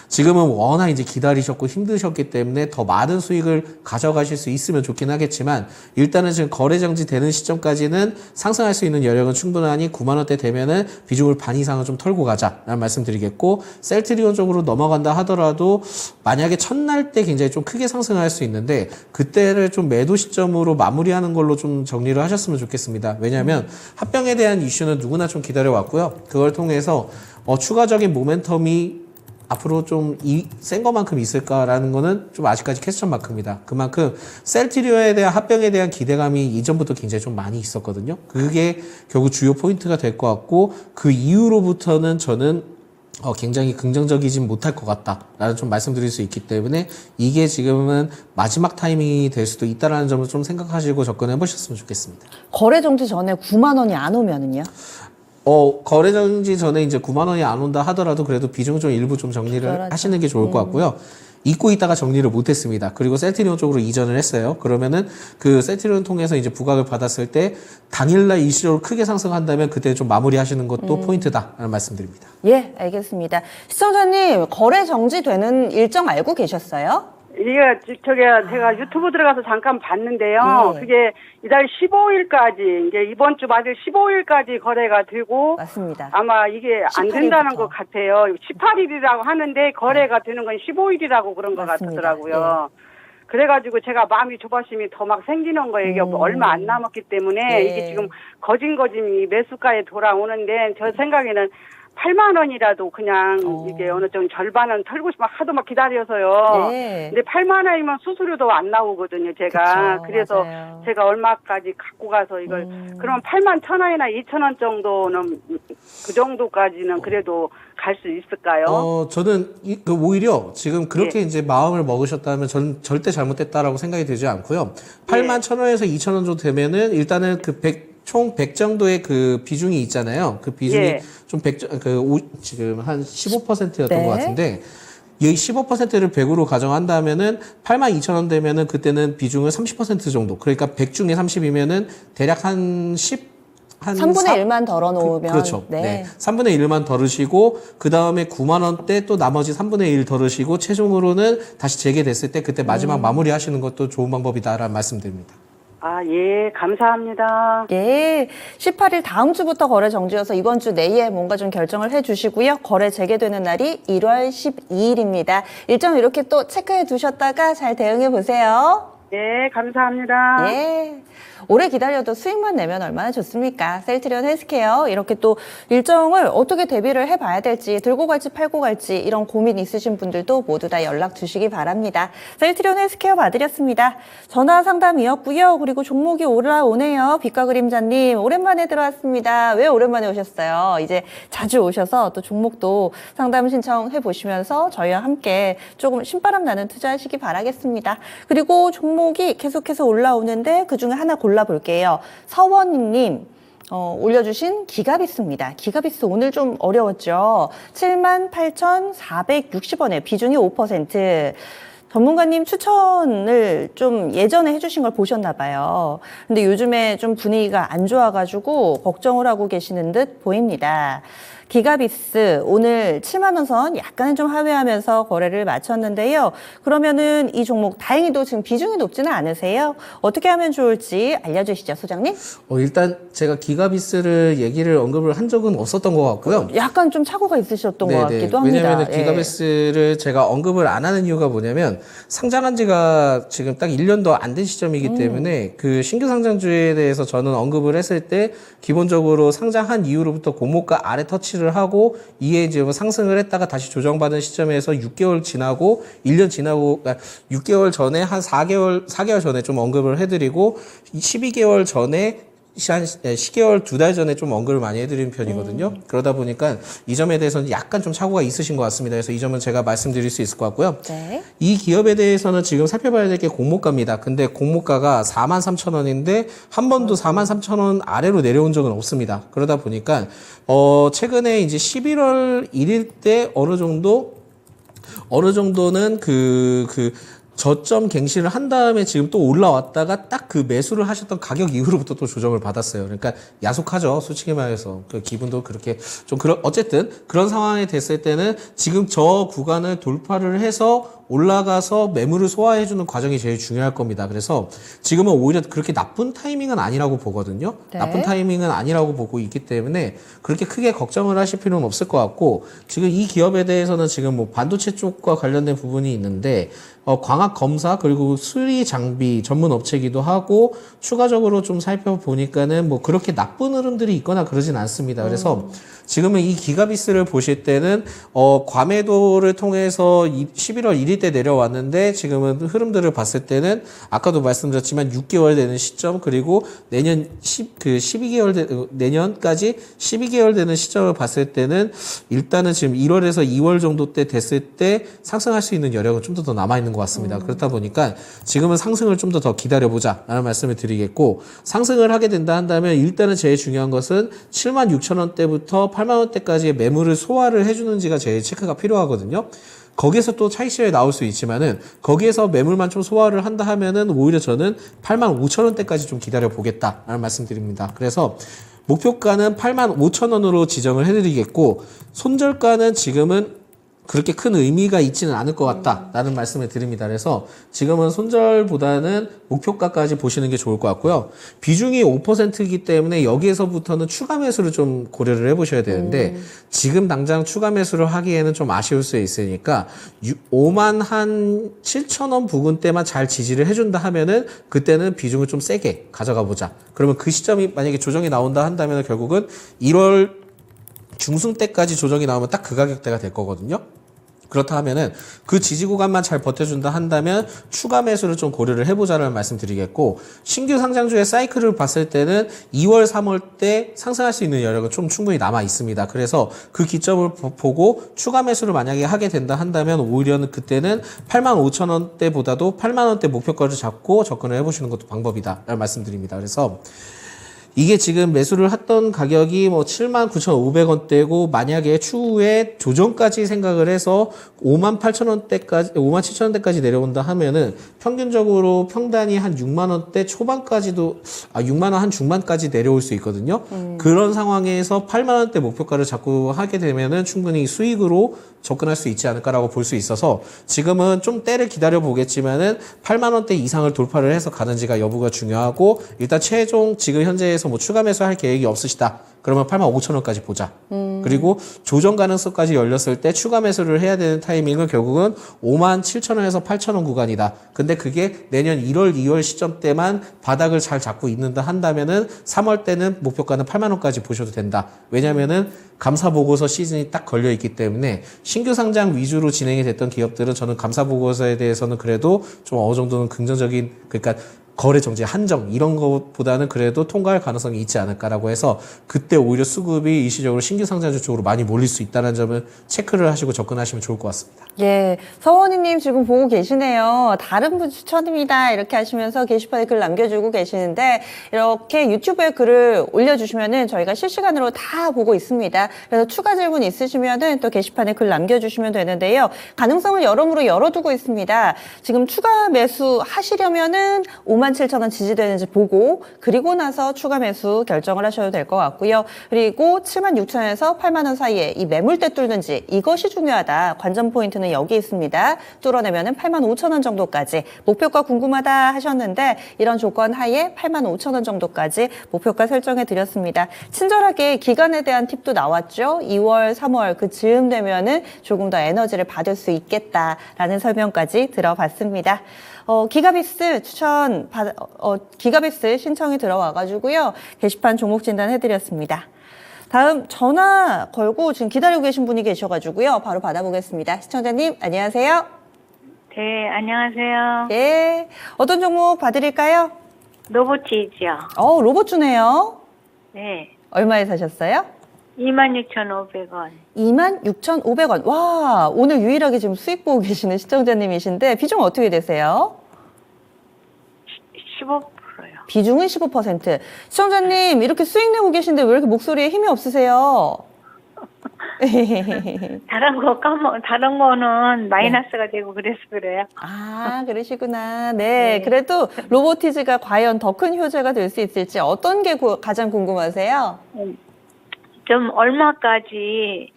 지금은 워낙 이제 기다리셨고 힘드셨기 때문에 더 많은 수익을 가져가실 수 있으면 좋긴 하겠지만 일단은 지금 거래 정지 되는 시점까지는 상승할 수 있는 여력은 충분하니 9만 원대 되면은 비중을 반 이상은 좀 털고 가자라는 말씀드리겠고 셀트리온 쪽으로 넘어간다 하더라도 만약에 첫날 때 굉장히 좀 크게 상승할 수 있는데 그때를 좀 매도 시점으로 마무리하는 걸로 좀 정리를 하셨으면 좋겠습니다. 왜냐하면 합병에 대한 이슈는 누구나 좀 기다려왔고요. 그걸 통해서 추가적인 모멘텀이 앞으로 좀 센 것만큼 있을까라는 거는 좀 아직까지 퀘스천 마크입니다. 그만큼 셀트리온에 대한 합병에 대한 기대감이 이전부터 굉장히 좀 많이 있었거든요. 그게 결국 주요 포인트가 될 것 같고 그 이후로부터는 저는 굉장히 긍정적이진 못할 것 같다라는 좀 말씀드릴 수 있기 때문에 이게 지금은 마지막 타이밍이 될 수도 있다라는 점을 좀 생각하시고 접근해 보셨으면 좋겠습니다. 거래 정지 전에 9만 원이 안 오면은요? 거래 정지 전에 이제 9만 원이 안 온다 하더라도 그래도 비중 좀 일부 좀 정리를 그렇죠. 하시는 게 좋을 것 같고요. 잊고 있다가 정리를 못 했습니다. 그리고 셀트리온 쪽으로 이전을 했어요. 그러면은 그 셀트리온 통해서 이제 부각을 받았을 때 당일날 일시적으로 크게 상승한다면 그때 좀 마무리 하시는 것도 포인트다라는 말씀드립니다. 예, 알겠습니다. 시청자님, 거래 정지되는 일정 알고 계셨어요? 이게 제가 유튜브 들어가서 잠깐 봤는데요. 예. 그게 이달 15일까지 이제 이번 주 말일 15일까지 거래가 되고 맞습니다. 아마 이게 안 18일부터. 된다는 것 같아요. 18일이라고 하는데 거래가 되는 건 15일이라고 그런 것 맞습니다. 같더라고요. 그래가지고 제가 마음이 조바심이 더 막 생기는 거예요. 이게 얼마 안 남았기 때문에 예. 이게 지금 거진거진 매수가에 돌아오는데 저 생각에는 8만 원이라도 그냥 이게 어느 정도 절반은 털고 싶어 하도 막 기다려서요. 예. 근데 8만 원이면 수수료도 안 나오거든요, 제가. 그쵸, 그래서 맞아요. 제가 얼마까지 갖고 가서 이걸 그럼 8만 1,000원이나 2,000원 정도는 그 정도까지는 그래도 갈 수 있을까요? 저는 오히려 지금 그렇게 이제 마음을 먹으셨다면 저는 절대 잘못됐다라고 생각이 들지 않고요. 8만 1,000원에서 2,000원 정도 되면은 일단은 총 100 정도의 그 비중이 있잖아요. 그 비중이 예. 좀 지금 한 15%였던 네. 것 같은데, 이 15%를 100으로 가정한다면은 82,000원 되면은 그때는 비중을 30% 정도. 그러니까 100 중에 30이면은 대략 한 3분의 1만 덜어놓으면. 그렇죠. 네. 네. 3분의 1만 덜으시고, 그 다음에 9만 원대 또 나머지 3분의 1 덜으시고, 최종으로는 다시 재개됐을 때 그때 마지막 마무리 하시는 것도 좋은 방법이다라는 말씀드립니다. 아, 예, 감사합니다. 예, 18일 다음 주부터 거래 정지여서 이번 주 내에 뭔가 좀 결정을 해주시고요. 거래 재개되는 날이 1월 12일입니다. 일정 이렇게 또 체크해 두셨다가 잘 대응해 보세요. 예, 감사합니다. 예. 오래 기다려도 수익만 내면 얼마나 좋습니까? 셀트리온 헬스케어 이렇게 또 일정을 어떻게 대비를 해봐야 될지 들고 갈지 팔고 갈지 이런 고민 있으신 분들도 모두 다 연락 주시기 바랍니다. 셀트리온 헬스케어 봐드렸습니다. 전화 상담이었고요. 그리고 종목이 올라오네요. 빛과 그림자님 오랜만에 들어왔습니다. 왜 오랜만에 오셨어요? 이제 자주 오셔서 또 종목도 상담 신청해 보시면서 저희와 함께 조금 신바람 나는 투자하시기 바라겠습니다. 그리고 종목이 계속해서 올라오는데 그중에 하나 골라볼게요. 서원님 올려주신 기가비스입니다. 기가비스 오늘 좀 어려웠죠. 78,460원에 비중이 5%. 전문가님 추천을 좀 예전에 해주신 걸 보셨나 봐요. 근데 요즘에 좀 분위기가 안 좋아가지고 걱정을 하고 계시는 듯 보입니다. 기가비스 오늘 7만 원 선 약간은 좀 하회하면서 거래를 마쳤는데요. 그러면은 이 종목 다행히도 지금 비중이 높지는 않으세요? 어떻게 하면 좋을지 알려주시죠, 소장님? 일단 제가 기가비스를 얘기를 언급을 한 적은 없었던 것 같고요. 약간 좀 착오가 있으셨던 것 같기도 합니다. 왜냐하면 기가베스를 제가 언급을 안 하는 이유가 뭐냐면 상장한 지가 지금 딱 1년도 안 된 시점이기 때문에 그 신규 상장주에 대해서 저는 언급을 했을 때 기본적으로 상장한 이후로부터 고목가 아래 터치를 하고 이에 이제 뭐 상승을 했다가 다시 조정받은 시점에서 6개월 지나고 1년 지나고 6개월 전에 한 4개월 전에 좀 언급을 해드리고 12개월 전에 한 10개월 2달 전에 좀 언급을 많이 해드리는 편이거든요. 그러다 보니까 이 점에 대해서는 약간 좀 착오가 있으신 것 같습니다. 그래서 이 점은 제가 말씀드릴 수 있을 것 같고요. 네. 이 기업에 대해서는 지금 살펴봐야 될 게 공모가입니다. 근데 공모가가 43,000원인데 한 번도 43,000원 아래로 내려온 적은 없습니다. 그러다 보니까 최근에 이제 11월 1일 때 어느 정도는 저점 갱신을 한 다음에 지금 또 올라왔다가 딱 그 매수를 하셨던 가격 이후로부터 또 조정을 받았어요. 그러니까 야속하죠. 솔직히 말해서. 그 기분도 그렇게 좀 어쨌든 그런 상황이 됐을 때는 지금 저 구간을 돌파를 해서 올라가서 매물을 소화해주는 과정이 제일 중요할 겁니다. 그래서 지금은 오히려 그렇게 나쁜 타이밍은 아니라고 보거든요. 네. 나쁜 타이밍은 아니라고 보고 있기 때문에 그렇게 크게 걱정을 하실 필요는 없을 것 같고 지금 이 기업에 대해서는 지금 뭐 반도체 쪽과 관련된 부분이 있는데 광학 검사 그리고 수리 장비 전문 업체이기도 하고 추가적으로 좀 살펴보니까는 뭐 그렇게 나쁜 흐름들이 있거나 그러진 않습니다. 그래서 지금은 이 기가비스를 보실 때는 과매도를 통해서 11월 1일 때 내려왔는데 지금은 흐름들을 봤을 때는 아까도 말씀드렸지만 6개월 되는 시점 그리고 내년 12개월 되는 시점을 봤을 때는 일단은 지금 1월에서 2월 정도 때 됐을 때 상승할 수 있는 여력은 좀 더 남아 있는 것 같습니다. 그렇다 보니까 지금은 상승을 좀 더 기다려보자 라는 말씀을 드리겠고 상승을 하게 된다 한다면 일단은 제일 중요한 것은 76,000원대부터 8만원대까지의 매물을 소화를 해주는지가 제일 체크가 필요하거든요. 거기에서 또 차익 실현이 나올 수 있지만은 거기에서 매물만 좀 소화를 한다 하면은 오히려 저는 85,000원대까지 좀 기다려 보겠다라는 말씀드립니다. 그래서 목표가는 85,000원으로 지정을 해드리겠고 손절가는 지금은 그렇게 큰 의미가 있지는 않을 것 같다라는 말씀을 드립니다. 그래서 지금은 손절보다는 목표가까지 보시는 게 좋을 것 같고요. 비중이 5%이기 때문에 여기에서부터는 추가 매수를 좀 고려를 해보셔야 되는데 지금 당장 추가 매수를 하기에는 좀 아쉬울 수 있으니까 5만 한 7,000원 부근대만 잘 지지를 해준다 하면은 그때는 비중을 좀 세게 가져가 보자. 그러면 그 시점이 만약에 조정이 나온다 한다면 결국은 1월 중순 때까지 조정이 나오면 딱 그 가격대가 될 거거든요. 그렇다 하면은 그 지지 구간만 잘 버텨준다 한다면 추가 매수를 좀 고려를 해보자라는 말씀드리겠고 신규 상장주의 사이클을 봤을 때는 2월, 3월 때 상승할 수 있는 여력은 좀 충분히 남아 있습니다. 그래서 그 기점을 보고 추가 매수를 만약에 하게 된다 한다면 오히려는 그때는 85,000원대보다도 8만원대 목표가를 잡고 접근을 해보시는 것도 방법이다라는 말씀드립니다. 그래서 이게 지금 매수를 했던 가격이 뭐 79,500원대고 만약에 추후에 조정까지 생각을 해서 58,000원대까지 내려온다 하면은 평균적으로 평단이 한 6만원대 초반까지도 6만원 한 중반까지 내려올 수 있거든요. 그런 상황에서 8만원대 목표가를 잡고 하게 되면은 충분히 수익으로 접근할 수 있지 않을까라고 볼 수 있어서 지금은 좀 때를 기다려 보겠지만은 8만 원대 이상을 돌파를 해서 가는지가 여부가 중요하고 일단 최종 지금 현재에서 뭐 추가 매수할 계획이 없으시다. 그러면 8만 5천 원까지 보자. 그리고 조정 가능성까지 열렸을 때 추가 매수를 해야 되는 타이밍은 결국은 5만 7천 원에서 8천 원 구간이다. 근데 그게 내년 1월, 2월 시점 때만 바닥을 잘 잡고 있는다 한다면은 3월 때는 목표가는 8만 원까지 보셔도 된다. 왜냐면은 감사 보고서 시즌이 딱 걸려 있기 때문에 신규 상장 위주로 진행이 됐던 기업들은 저는 감사 보고서에 대해서는 그래도 좀 어느 정도는 긍정적인 그러니까 거래 정지 한정 이런 것보다는 그래도 통과할 가능성이 있지 않을까라고 해서 그때 오히려 수급이 일시적으로 신규 상장주 쪽으로 많이 몰릴 수 있다는 점을 체크를 하시고 접근하시면 좋을 것 같습니다. 예, 서원희님 지금 보고 계시네요. 다른 분 추천입니다. 이렇게 하시면서 게시판에 글 남겨주고 계시는데 이렇게 유튜브에 글을 올려주시면은 저희가 실시간으로 다 보고 있습니다. 그래서 추가 질문 있으시면은 또 게시판에 글 남겨주시면 되는데요. 가능성을 여러모로 열어두고 있습니다. 지금 추가 매수 하시려면은 57,000원 지지되는지 보고 그리고 나서 추가 매수 결정을 하셔도 될 것 같고요. 그리고 76,000원에서 8만 원 사이에 이 매물대 뚫는지 이것이 중요하다. 관전 포인트는 여기 있습니다. 뚫어내면은 85,000원 정도까지 목표가 궁금하다 하셨는데 이런 조건 하에 85,000원 정도까지 목표가 설정해 드렸습니다. 친절하게 기간에 대한 팁도 나왔죠. 2월, 3월 그 즈음 되면은 조금 더 에너지를 받을 수 있겠다라는 설명까지 들어봤습니다. 기가비스 기가비스 신청이 들어와가지고요. 게시판 종목 진단 해드렸습니다. 다음 전화 걸고 지금 기다리고 계신 분이 계셔가지고요. 바로 받아보겠습니다. 시청자님 안녕하세요. 네, 안녕하세요. 예, 어떤 종목 봐드릴까요? 로보티지요. 로봇주네요. 네, 얼마에 사셨어요? 26,500원. 26,500원. 와, 오늘 유일하게 지금 수익 보고 계시는 시청자님이신데 비중 어떻게 되세요? 15%요. 비중은 15%. 시청자님 이렇게 수익 내고 계신데 왜 이렇게 목소리에 힘이 없으세요? 다른 거는 마이너스가 되고 그래서 그래요. 아, 그러시구나. 네, 그래도 로보티즈가 과연 더 큰 효자가 될 수 있을지 어떤 게 가장 궁금하세요? 좀 얼마까지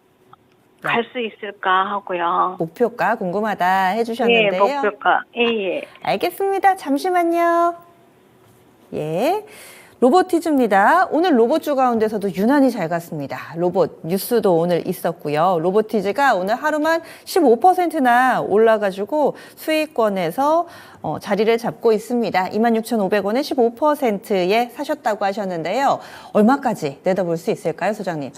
갈 수 있을까 하고요. 목표가 궁금하다 해주셨는데요. 네, 목표가. 예. 알겠습니다. 잠시만요. 예. 로보티즈입니다. 오늘 로봇주 가운데서도 유난히 잘 갔습니다. 로봇 뉴스도 오늘 있었고요. 로보티즈가 오늘 하루만 15%나 올라가지고 수익권에서 자리를 잡고 있습니다. 26,500원에 15%에 사셨다고 하셨는데요. 얼마까지 내다볼 수 있을까요, 소장님?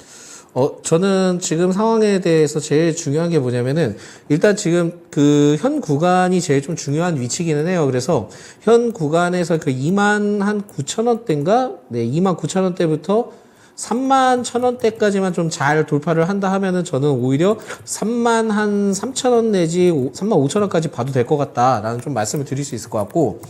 저는 지금 상황에 대해서 제일 중요한 게 뭐냐면은 일단 지금 그 현 구간이 제일 좀 중요한 위치기는 해요. 그래서 현 구간에서 그 29,000원대인가? 네, 29,000원대부터 31,000원대까지만 좀 잘 돌파를 한다 하면은 저는 오히려 33,000원 내지 35,000원까지 봐도 될 것 같다라는 좀 말씀을 드릴 수 있을 것 같고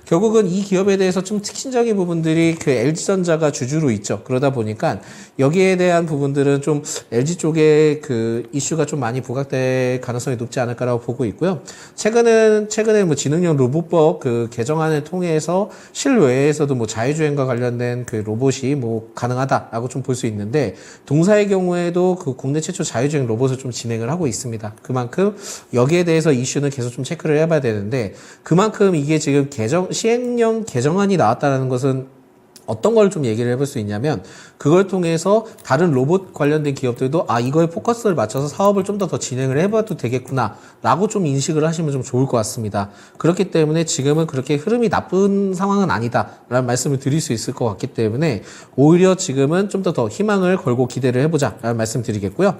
결국은 이 기업에 대해서 좀 특징적인 부분들이 그 LG전자가 주주로 있죠. 그러다 보니까 여기에 대한 부분들은 좀 LG 쪽에 그 이슈가 좀 많이 부각될 가능성이 높지 않을까라고 보고 있고요. 최근에 뭐 지능형 로봇법 그 개정안을 통해서 실외에서도 뭐 자율주행과 관련된 그 로봇이 뭐 가능하다라고 좀 볼 수 있는데 동사의 경우에도 그 국내 최초 자율주행 로봇을 좀 진행을 하고 있습니다. 그만큼 여기에 대해서 이슈는 계속 좀 체크를 해봐야 되는데 그만큼 이게 지금 시행령 개정안이 나왔다는 것은 어떤 걸 좀 얘기를 해볼 수 있냐면 그걸 통해서 다른 로봇 관련된 기업들도 이거에 포커스를 맞춰서 사업을 좀 더 진행을 해봐도 되겠구나 라고 좀 인식을 하시면 좀 좋을 것 같습니다. 그렇기 때문에 지금은 그렇게 흐름이 나쁜 상황은 아니다 라는 말씀을 드릴 수 있을 것 같기 때문에 오히려 지금은 좀 더 희망을 걸고 기대를 해보자 라는 말씀 드리겠고요.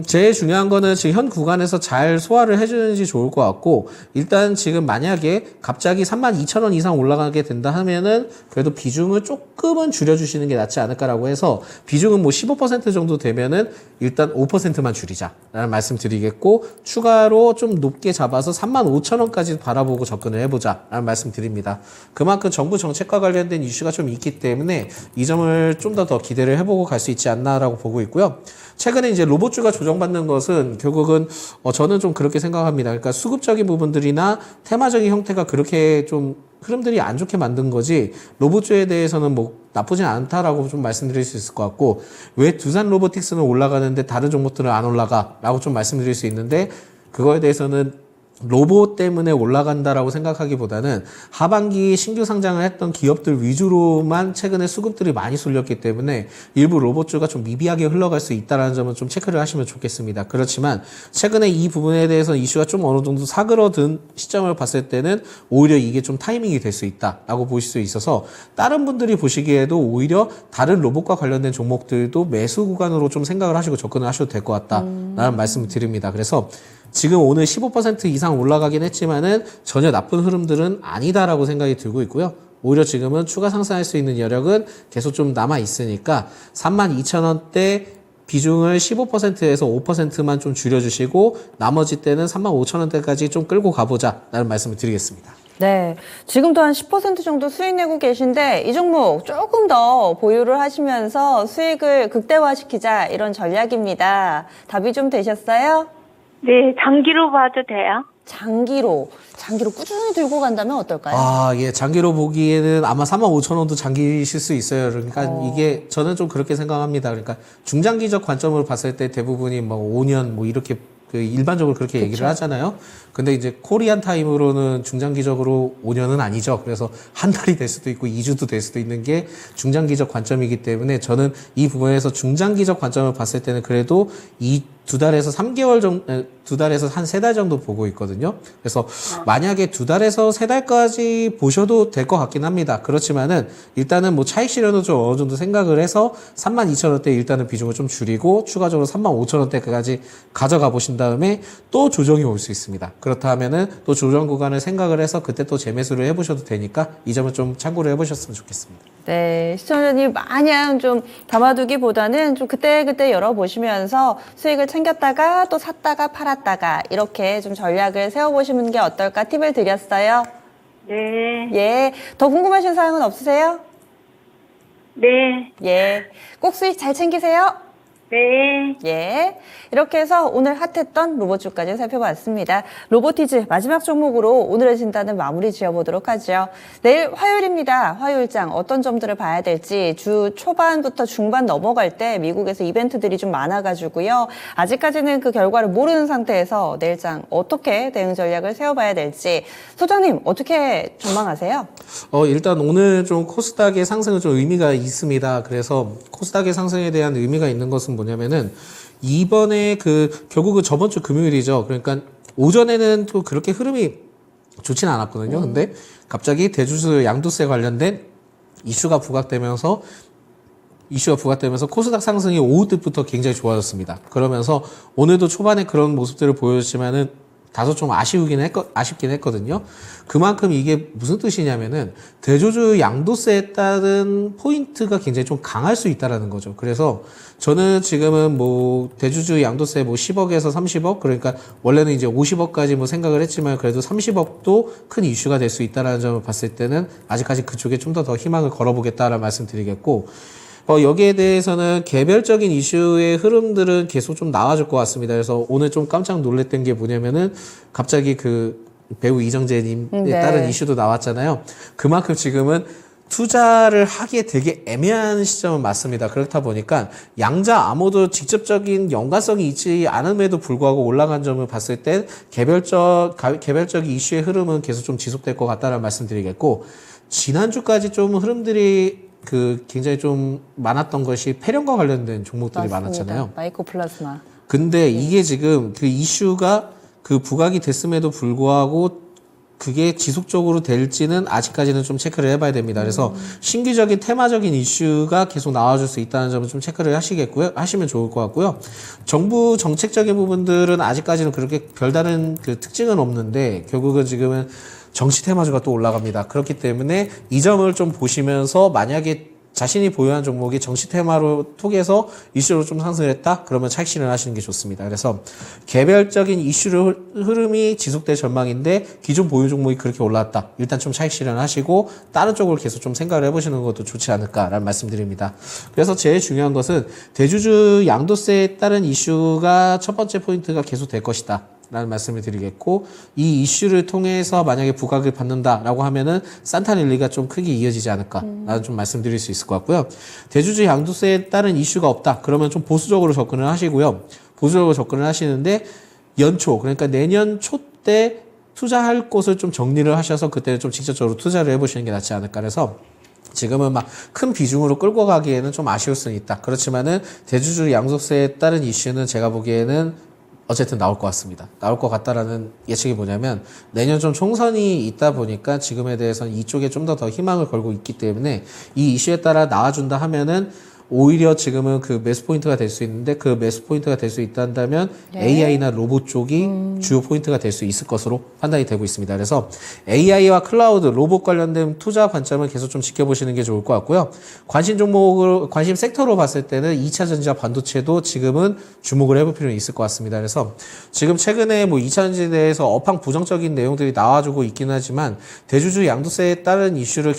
제일 중요한 거는 지금 현 구간에서 잘 소화를 해주는지 좋을 것 같고, 일단 지금 만약에 갑자기 32,000원 이상 올라가게 된다 하면은 그래도 비중을 조금은 줄여주시는 게 낫지 않을까라고 해서 비중은 뭐 15% 정도 되면은 일단 5%만 줄이자라는 말씀 드리겠고, 추가로 좀 높게 잡아서 35,000원까지 바라보고 접근을 해보자라는 말씀 드립니다. 그만큼 정부 정책과 관련된 이슈가 좀 있기 때문에 이 점을 좀 더 기대를 해보고 갈 수 있지 않나라고 보고 있고요. 최근에 이제 로봇 로봇주가 조정받는 것은 결국은 저는 좀 그렇게 생각합니다. 그러니까 수급적인 부분들이나 테마적인 형태가 그렇게 좀 흐름들이 안 좋게 만든 거지 로봇주에 대해서는 뭐 나쁘진 않다라고 좀 말씀드릴 수 있을 것 같고 왜 두산 로보틱스는 올라가는데 다른 종목들은 안 올라가라고 좀 말씀드릴 수 있는데 그거에 대해서는 로봇 때문에 올라간다라고 생각하기보다는 하반기 신규 상장을 했던 기업들 위주로만 최근에 수급들이 많이 쏠렸기 때문에 일부 로봇주가 좀 미비하게 흘러갈 수 있다는 점은 좀 체크를 하시면 좋겠습니다. 그렇지만 최근에 이 부분에 대해서 이슈가 좀 어느 정도 사그러든 시점을 봤을 때는 오히려 이게 좀 타이밍이 될 수 있다라고 보실 수 있어서 다른 분들이 보시기에도 오히려 다른 로봇과 관련된 종목들도 매수 구간으로 좀 생각을 하시고 접근을 하셔도 될 것 같다라는 말씀을 드립니다. 그래서 지금 오늘 15% 이상 올라가긴 했지만은 전혀 나쁜 흐름들은 아니다라고 생각이 들고 있고요. 오히려 지금은 추가 상승할 수 있는 여력은 계속 좀 남아 있으니까 32,000원대 비중을 15%에서 5%만 좀 줄여주시고 나머지 때는 35,000원대까지 좀 끌고 가보자라는 말씀을 드리겠습니다. 네, 지금도 한 10% 정도 수익 내고 계신데 이 종목 조금 더 보유를 하시면서 수익을 극대화시키자 이런 전략입니다. 답이 좀 되셨어요? 네, 장기로 봐도 돼요? 장기로 꾸준히 들고 간다면 어떨까요? 예, 장기로 보기에는 아마 45,000원도 장기실 수 있어요. 그러니까 이게 저는 좀 그렇게 생각합니다. 그러니까 중장기적 관점으로 봤을 때 대부분이 뭐 5년 뭐 이렇게 그 일반적으로 그렇게 얘기를 하잖아요. 근데 이제 코리안 타임으로는 중장기적으로 5년은 아니죠. 그래서 한 달이 될 수도 있고 2주도 될 수도 있는 게 중장기적 관점이기 때문에 저는 이 부분에서 중장기적 관점을 봤을 때는 그래도 이 2달에서 3개월 정도, 2달에서 한 3달 정도 보고 있거든요. 그래서 만약에 2달에서 3달까지 보셔도 될 것 같긴 합니다. 그렇지만은 일단은 뭐 차익 실현을 좀 어느 정도 생각을 해서 32,000원대 일단은 비중을 좀 줄이고 추가적으로 35,000원대까지 가져가 보신 다음에 또 조정이 올 수 있습니다. 그렇다 하면은 또 조정 구간을 생각을 해서 그때 또 재매수를 해보셔도 되니까 이 점은 좀 참고를 해보셨으면 좋겠습니다. 네, 시청자님 마냥 좀 담아두기보다는 좀 그때그때 열어보시면서 수익을 챙겼다가 또 샀다가 팔았다가 이렇게 좀 전략을 세워보시는 게 어떨까 팁을 드렸어요. 네. 예, 더 궁금하신 사항은 없으세요? 네. 예, 꼭 수익 잘 챙기세요. 네. 예. 이렇게 해서 오늘 핫했던 로봇주까지 살펴봤습니다. 로보티즈 마지막 종목으로 오늘의 진단은 마무리 지어보도록 하죠. 내일 화요일입니다. 화요일장 어떤 점들을 봐야 될지 주 초반부터 중반 넘어갈 때 미국에서 이벤트들이 좀 많아가지고요. 아직까지는 그 결과를 모르는 상태에서 내일장 어떻게 대응 전략을 세워봐야 될지 소장님 어떻게 전망하세요? 일단 오늘 좀 코스닥의 상승은 좀 의미가 있습니다. 그래서 코스닥의 상승에 대한 의미가 있는 것은 뭐냐면은 이번에 결국은 저번 주 금요일이죠. 그러니까 오전에는 또 그렇게 흐름이 좋지는 않았거든요. 근데 갑자기 대주주 양도세 관련된 이슈가 부각되면서 코스닥 상승이 오후 때부터 굉장히 좋아졌습니다. 그러면서 오늘도 초반에 그런 모습들을 보여줬지만은 다소 좀 아쉽긴 했거든요. 그만큼 이게 무슨 뜻이냐면은 대주주 양도세에 따른 포인트가 굉장히 좀 강할 수 있다라는 거죠. 그래서 저는 지금은 뭐 대주주 양도세 뭐 10억에서 30억 그러니까 원래는 이제 50억까지 뭐 생각을 했지만 그래도 30억도 큰 이슈가 될 수 있다라는 점을 봤을 때는 아직까지 그쪽에 좀 더 희망을 걸어보겠다라는 말씀드리겠고 여기에 대해서는 개별적인 이슈의 흐름들은 계속 좀 나와줄 것 같습니다. 그래서 오늘 좀 깜짝 놀랐던 게 뭐냐면은 갑자기 배우 이정재님에 따른 이슈도 나왔잖아요. 그만큼 지금은 투자를 하기에 되게 애매한 시점은 맞습니다. 그렇다 보니까 양자 아무도 직접적인 연관성이 있지 않음에도 불구하고 올라간 점을 봤을 때 개별적 이슈의 흐름은 계속 좀 지속될 것 같다는 말씀드리겠고 지난주까지 좀 흐름들이 굉장히 좀 많았던 것이 폐렴과 관련된 종목들이 맞습니다. 많았잖아요. 마이코플라즈마. 근데 이게 지금 이슈가 부각이 됐음에도 불구하고 그게 지속적으로 될지는 아직까지는 좀 체크를 해봐야 됩니다. 그래서 신규적인 테마적인 이슈가 계속 나와줄 수 있다는 점은 좀 체크를 하시면 좋을 것 같고요. 정부 정책적인 부분들은 아직까지는 그렇게 별다른 특징은 없는데 결국은 지금은 정치 테마주가 또 올라갑니다. 그렇기 때문에 이 점을 좀 보시면서 만약에 자신이 보유한 종목이 정치 테마로 톡에서 이슈로 좀 상승을 했다? 그러면 차익 실현하시는 게 좋습니다. 그래서 개별적인 이슈 흐름이 지속될 전망인데 기존 보유 종목이 그렇게 올라왔다. 일단 좀 차익 실현하시고 다른 쪽으로 계속 좀 생각을 해보시는 것도 좋지 않을까라는 말씀드립니다. 그래서 제일 중요한 것은 대주주 양도세에 따른 이슈가 첫 번째 포인트가 계속 될 것이다. 라는 말씀을 드리겠고, 이 이슈를 통해서 만약에 부각을 받는다라고 하면은 산타랠리가 좀 크게 이어지지 않을까 라는 좀 말씀드릴 수 있을 것 같고요. 대주주 양도세에 따른 이슈가 없다. 그러면 좀 보수적으로 접근을 하시고요. 보수적으로 접근을 하시는데 연초, 그러니까 내년 초 때 투자할 곳을 좀 정리를 하셔서 그때는 좀 직접적으로 투자를 해보시는 게 낫지 않을까. 그래서 지금은 막 큰 비중으로 끌고 가기에는 좀 아쉬울 수는 있다. 그렇지만은 대주주 양도세에 따른 이슈는 제가 보기에는 어쨌든 나올 것 같습니다. 나올 것 같다라는 예측이 뭐냐면 내년 좀 총선이 있다 보니까 지금에 대해서는 이쪽에 좀 더 희망을 걸고 있기 때문에 이 이슈에 따라 나와준다 하면은 오히려 지금은 그 매수 포인트가 될 수 있는데 그 매수 포인트가 될 수 있다면 AI나 로봇 쪽이 주요 포인트가 될 수 있을 것으로 판단이 되고 있습니다. 그래서 AI와 클라우드, 로봇 관련된 투자 관점을 계속 좀 지켜보시는 게 좋을 것 같고요. 관심 종목을, 관심 섹터로 봤을 때는 2차 전지와 반도체도 지금은 주목을 해볼 필요는 있을 것 같습니다. 그래서 지금 최근에 뭐 2차 전지에 대해서 업황 부정적인 내용들이 나와주고 있긴 하지만 대주주 양도세에 따른 이슈를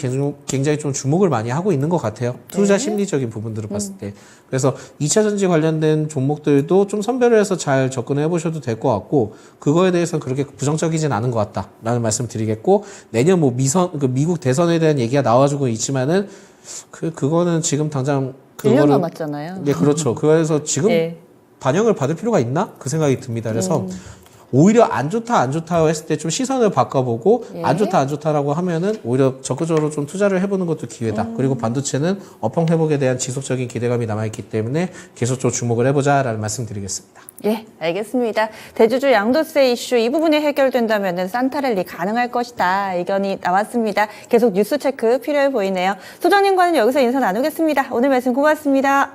굉장히 좀 주목을 많이 하고 있는 것 같아요. 투자 심리적인 부분들을 봤을 때. 그래서 2차 전지 관련된 종목들도 좀 선별을 해서 잘 접근을 해보셔도 될 것 같고, 그거에 대해서 그렇게 부정적이진 않은 것 같다라는 말씀 드리겠고, 내년 뭐 미국 대선에 대한 얘기가 나와주고 있지만은, 그거는 지금 당장 1년 남았잖아요. 네, 그렇죠. 그래서 지금 네. 반영을 받을 필요가 있나? 그 생각이 듭니다. 그래서 오히려 안 좋다 했을 때 좀 시선을 바꿔보고 안 좋다라고 하면은 오히려 적극적으로 좀 투자를 해보는 것도 기회다. 그리고 반도체는 업황 회복에 대한 지속적인 기대감이 남아있기 때문에 계속 좀 주목을 해보자라는 말씀드리겠습니다. 예, 알겠습니다. 대주주 양도세 이슈 이 부분이 해결된다면 산타랠리 가능할 것이다. 의견이 나왔습니다. 계속 뉴스 체크 필요해 보이네요. 소장님과는 여기서 인사 나누겠습니다. 오늘 말씀 고맙습니다.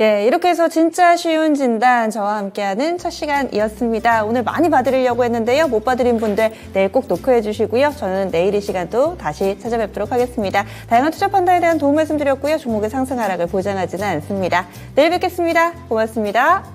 예, 이렇게 해서 진짜 쉬운 진단 저와 함께하는 첫 시간이었습니다. 오늘 많이 봐드리려고 했는데요. 못 봐드린 분들 내일 꼭 노크해 주시고요. 저는 내일 이 시간도 다시 찾아뵙도록 하겠습니다. 다양한 투자 판단에 대한 도움 말씀드렸고요. 종목의 상승 하락을 보장하지는 않습니다. 내일 뵙겠습니다. 고맙습니다.